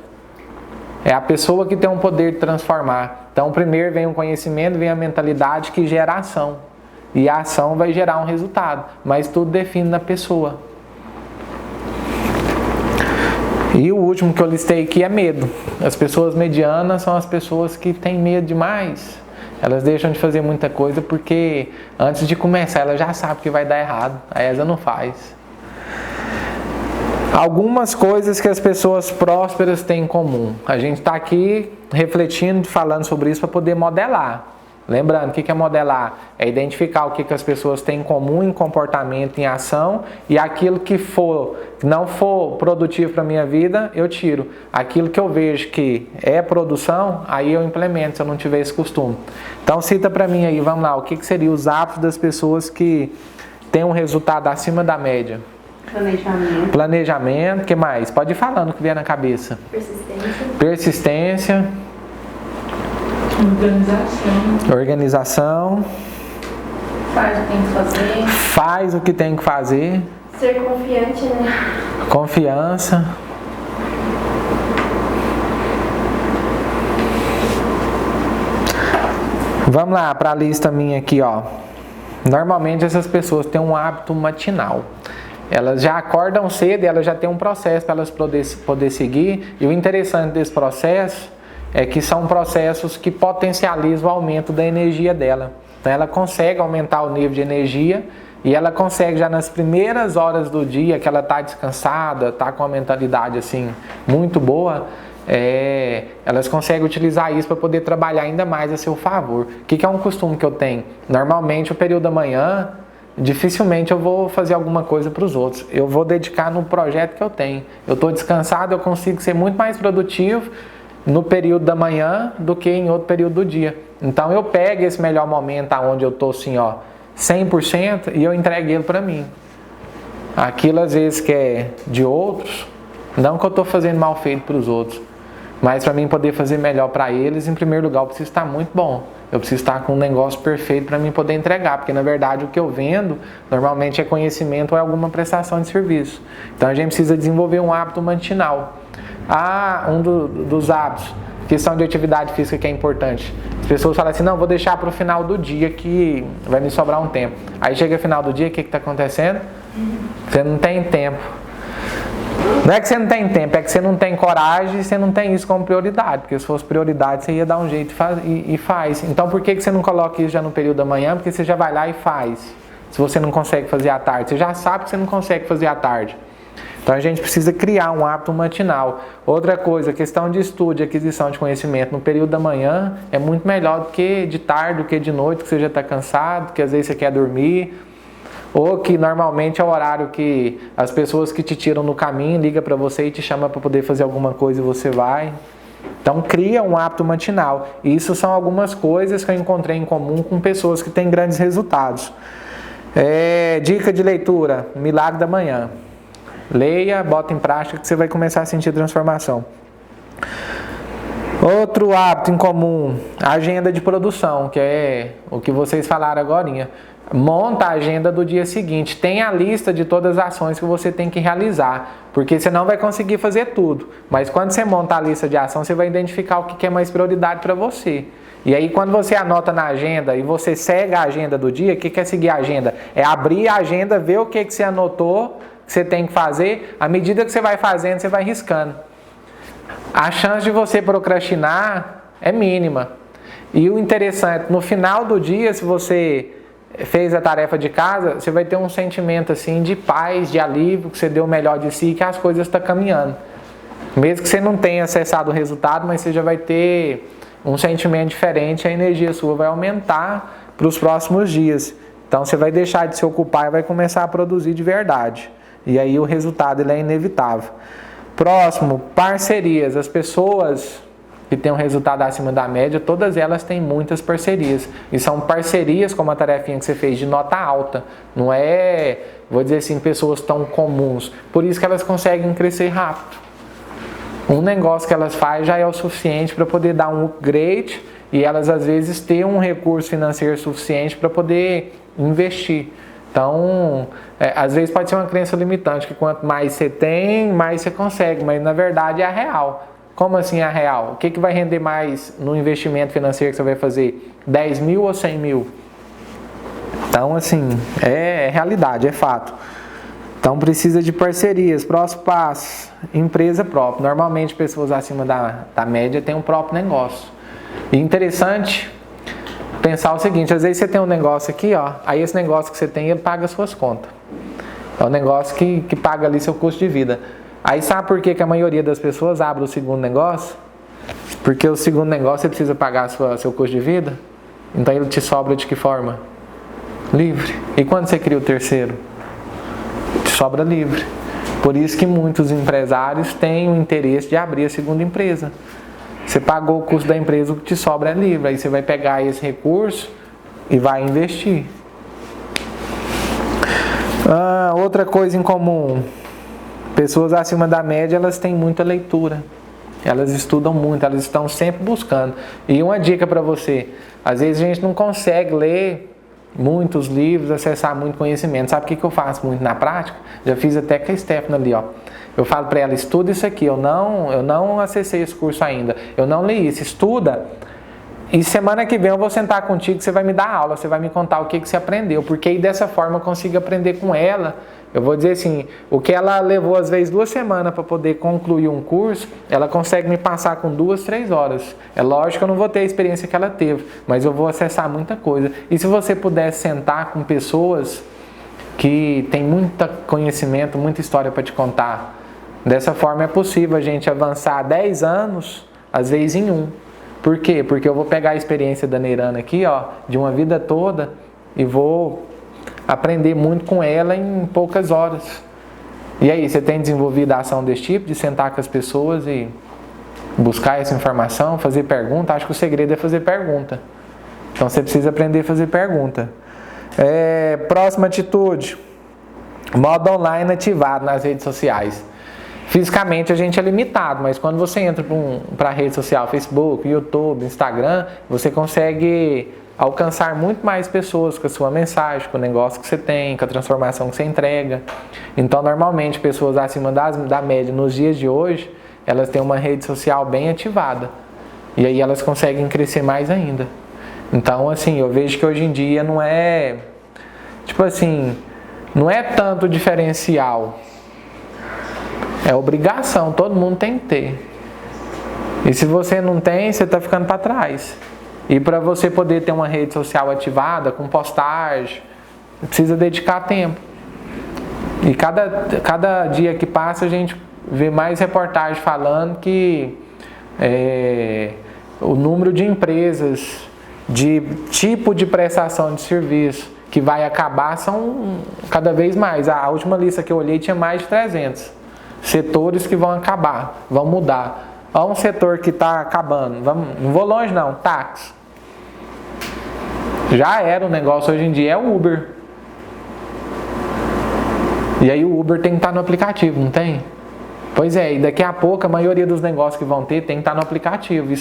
que tem um poder de transformar. Então primeiro vem o conhecimento, vem a mentalidade que gera ação, e a ação vai gerar um resultado, mas tudo define na pessoa. E o último que eu listei aqui é medo. As pessoas medianas são as pessoas que têm medo demais. Elas deixam de fazer muita coisa porque antes de começar ela já sabe que vai dar errado. Aí ela não faz. Algumas coisas que as pessoas prósperas têm em comum. A gente está aqui refletindo, falando sobre isso para poder modelar. Lembrando, o que é modelar? É identificar o que as pessoas têm em comum em comportamento, em ação, e aquilo que não for produtivo para a minha vida, eu tiro. Aquilo que eu vejo que é produção, aí eu implemento, se eu não tiver esse costume. Então cita para mim aí, vamos lá, o que seriam os hábitos das pessoas que têm um resultado acima da média? Planejamento, o que mais? Pode ir falando o que vier na cabeça. Persistência. Organização. Faz o que tem que fazer. Ser confiante, né? Confiança. Vamos lá para a lista minha aqui, ó. Normalmente essas pessoas têm um hábito matinal. Elas já acordam cedo e elas já têm um processo para elas poder seguir. E o interessante desse processo é que são processos que potencializam o aumento da energia dela. Então ela consegue aumentar o nível de energia e ela consegue já nas primeiras horas do dia, que ela está descansada, está com uma mentalidade assim muito boa, elas conseguem utilizar isso para poder trabalhar ainda mais a seu favor. O que é um costume que eu tenho? Normalmente o período da manhã, dificilmente eu vou fazer alguma coisa para os outros. Eu vou dedicar no projeto que eu tenho. Eu estou descansado, eu consigo ser muito mais produtivo no período da manhã do que em outro período do dia. Então eu pego esse melhor momento onde eu estou assim, 100% e eu entrego ele para mim. Aquilo às vezes que é de outros, não que eu estou fazendo mal feito para os outros, mas para mim poder fazer melhor para eles, em primeiro lugar eu preciso estar muito bom. Eu preciso estar com um negócio perfeito para mim poder entregar, porque na verdade o que eu vendo normalmente é conhecimento ou é alguma prestação de serviço. Então a gente precisa desenvolver um hábito matinal. Dos hábitos, questão de atividade física que é importante. As pessoas falam assim, não, vou deixar para o final do dia que vai me sobrar um tempo. Aí chega o final do dia, o que está acontecendo? Você não tem tempo. Não é que você não tem tempo, é que você não tem coragem e você não tem isso como prioridade. Porque se fosse prioridade, você ia dar um jeito e faz. Então por que você não coloca isso já no período da manhã? Porque você já vai lá e faz. Se você não consegue fazer à tarde, você já sabe que você não consegue fazer à tarde. Então a gente precisa criar um hábito matinal. Outra coisa, questão de estudo e aquisição de conhecimento no período da manhã é muito melhor do que de tarde, do que de noite, que você já está cansado, que às vezes você quer dormir, ou que normalmente é o horário que as pessoas que te tiram no caminho ligam para você e te chamam para poder fazer alguma coisa e você vai. Então cria um hábito matinal. E isso são algumas coisas que eu encontrei em comum com pessoas que têm grandes resultados. Dica de leitura, Milagre da Manhã. Leia, bota em prática que você vai começar a sentir transformação. Outro hábito em comum, agenda de produção, que é o que vocês falaram agorinha. Monta a agenda do dia seguinte, tem a lista de todas as ações que você tem que realizar, porque você não vai conseguir fazer tudo, mas quando você monta a lista de ação, você vai identificar o que é mais prioridade para você. E aí quando você anota na agenda e você segue a agenda do dia, o que é seguir a agenda? É abrir a agenda, ver o que você anotou, que você tem que fazer, à medida que você vai fazendo, você vai riscando. A chance de você procrastinar é mínima. E o interessante, no final do dia, se você fez a tarefa de casa, você vai ter um sentimento assim de paz, de alívio, que você deu o melhor de si, que as coisas estão caminhando. Mesmo que você não tenha acessado o resultado, mas você já vai ter um sentimento diferente, a energia sua vai aumentar para os próximos dias. Então você vai deixar de se ocupar e vai começar a produzir de verdade. E aí o resultado ele é inevitável. Próximo, parcerias. As pessoas que têm um resultado acima da média, todas elas têm muitas parcerias. E são parcerias, como a tarefinha que você fez, de nota alta. Não é, vou dizer assim, pessoas tão comuns. Por isso que elas conseguem crescer rápido. Um negócio que elas fazem já é o suficiente para poder dar um upgrade e elas às vezes têm um recurso financeiro suficiente para poder investir. Então, às vezes pode ser uma crença limitante, que quanto mais você tem, mais você consegue, mas na verdade é a real. Como assim é a real? O que vai render mais no investimento financeiro que você vai fazer? 10 mil ou 100 mil? Então, assim, é realidade, é fato. Então, precisa de parcerias. Próximo passo, empresa própria. Normalmente, pessoas acima da média têm um próprio negócio. E interessante pensar o seguinte, às vezes você tem um negócio aqui, ó, aí esse negócio que você tem, ele paga as suas contas. É um negócio que paga ali seu custo de vida. Aí sabe por que a maioria das pessoas abre o segundo negócio? Porque o segundo negócio você precisa pagar seu custo de vida. Então ele te sobra de que forma? Livre. E quando você cria o terceiro? Te sobra livre. Por isso que muitos empresários têm o interesse de abrir a segunda empresa. Você pagou o custo da empresa, o que te sobra é livre. Aí você vai pegar esse recurso e vai investir. Outra coisa em comum. Pessoas acima da média, elas têm muita leitura. Elas estudam muito, elas estão sempre buscando. E uma dica para você. Às vezes a gente não consegue ler muitos livros, acessar muito conhecimento. Sabe o que eu faço muito na prática? Já fiz até com a Stephanie ali, ó. Eu falo para ela, estuda isso aqui. Eu não acessei esse curso ainda. Eu não li isso. Estuda. E semana que vem eu vou sentar contigo, você vai me dar aula, você vai me contar o que você aprendeu. Porque aí dessa forma eu consigo aprender com ela. Eu vou dizer assim, o que ela levou às vezes 2 semanas para poder concluir um curso, ela consegue me passar com 2, 3 horas. É lógico que eu não vou ter a experiência que ela teve, mas eu vou acessar muita coisa. E se você puder sentar com pessoas que têm muito conhecimento, muita história para te contar, dessa forma é possível a gente avançar 10 anos, às vezes em 1. Por quê? Porque eu vou pegar a experiência da Neirana aqui, ó, de uma vida toda e vou aprender muito com ela em poucas horas. E aí, você tem desenvolvido a ação desse tipo, de sentar com as pessoas e buscar essa informação, fazer pergunta? Acho que o segredo é fazer pergunta. Então você precisa aprender a fazer pergunta. Próxima atitude. Modo online ativado nas redes sociais. Fisicamente a gente é limitado, mas quando você entra para a rede social, Facebook, YouTube, Instagram, você consegue alcançar muito mais pessoas com a sua mensagem, com o negócio que você tem, com a transformação que você entrega. Então, normalmente, pessoas acima da média nos dias de hoje, elas têm uma rede social bem ativada. E aí elas conseguem crescer mais ainda. Então, assim, eu vejo que hoje em dia não é... Tipo assim, não é tanto diferencial. É obrigação, todo mundo tem que ter. E se você não tem, você está ficando para trás. E para você poder ter uma rede social ativada, com postagem, precisa dedicar tempo. E cada dia que passa a gente vê mais reportagens falando que o número de empresas, de tipo de prestação de serviço que vai acabar são cada vez mais. A última lista que eu olhei tinha mais de 300 setores que vão acabar, vão mudar. Olha um setor que está acabando, não vou longe não, táxi. Já era o negócio, hoje em dia é o Uber. E aí o Uber tem que estar no aplicativo, não tem? Pois é, e daqui a pouco a maioria dos negócios que vão ter tem que estar no aplicativo.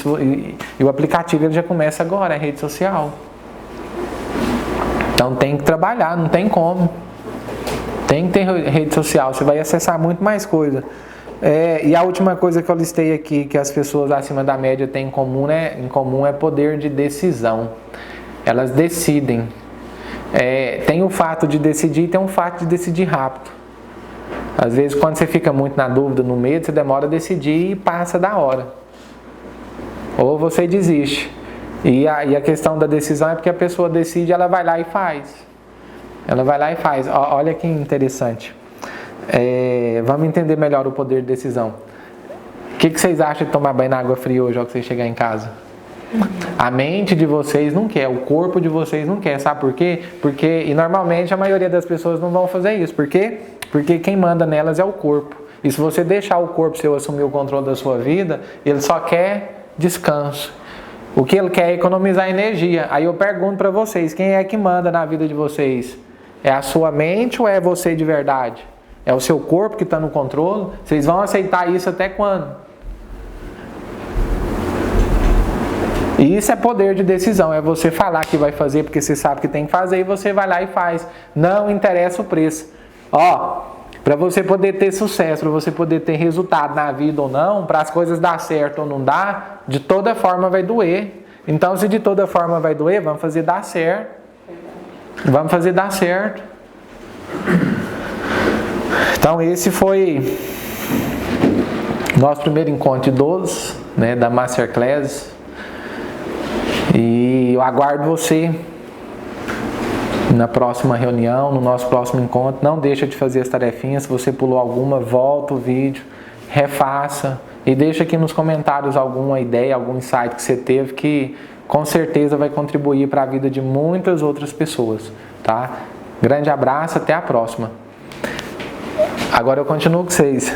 E o aplicativo ele já começa agora, é rede social. Então tem que trabalhar, não tem como. Tem que ter rede social, você vai acessar muito mais coisa. E a última coisa que eu listei aqui, que as pessoas acima da média têm em comum é poder de decisão. Elas decidem. Tem o fato de decidir e tem o fato de decidir rápido. Às vezes quando você fica muito na dúvida, no medo, você demora a decidir e passa da hora. Ou você desiste. E a questão da decisão é porque a pessoa decide, ela vai lá e faz. Ela vai lá e faz. Olha que interessante. Vamos entender melhor o poder de decisão. O que vocês acham de tomar banho na água fria hoje ao que vocês chegarem em casa? A mente de vocês não quer, o corpo de vocês não quer, sabe por quê? E normalmente a maioria das pessoas não vão fazer isso. Por quê? Porque quem manda nelas é o corpo. E se você deixar o corpo seu assumir o controle da sua vida, ele só quer descanso. O que ele quer é economizar energia. Aí eu pergunto para vocês, quem é que manda na vida de vocês? É a sua mente ou é você de verdade? É o seu corpo que está no controle? Vocês vão aceitar isso até quando? E isso é poder de decisão, é você falar que vai fazer porque você sabe que tem que fazer e você vai lá e faz. Não interessa o preço. Para você poder ter sucesso, para você poder ter resultado na vida ou não, para as coisas dar certo ou não dar, de toda forma vai doer. Então, se de toda forma vai doer, vamos fazer dar certo. Vamos fazer dar certo. Então, esse foi nosso primeiro encontro de idosos, da Masterclass. E eu aguardo você na próxima reunião, no nosso próximo encontro. Não deixa de fazer as tarefinhas. Se você pulou alguma, volta o vídeo, refaça e deixa aqui nos comentários alguma ideia, algum insight que você teve que com certeza vai contribuir para a vida de muitas outras pessoas, tá? Grande abraço, até a próxima. Agora eu continuo com vocês.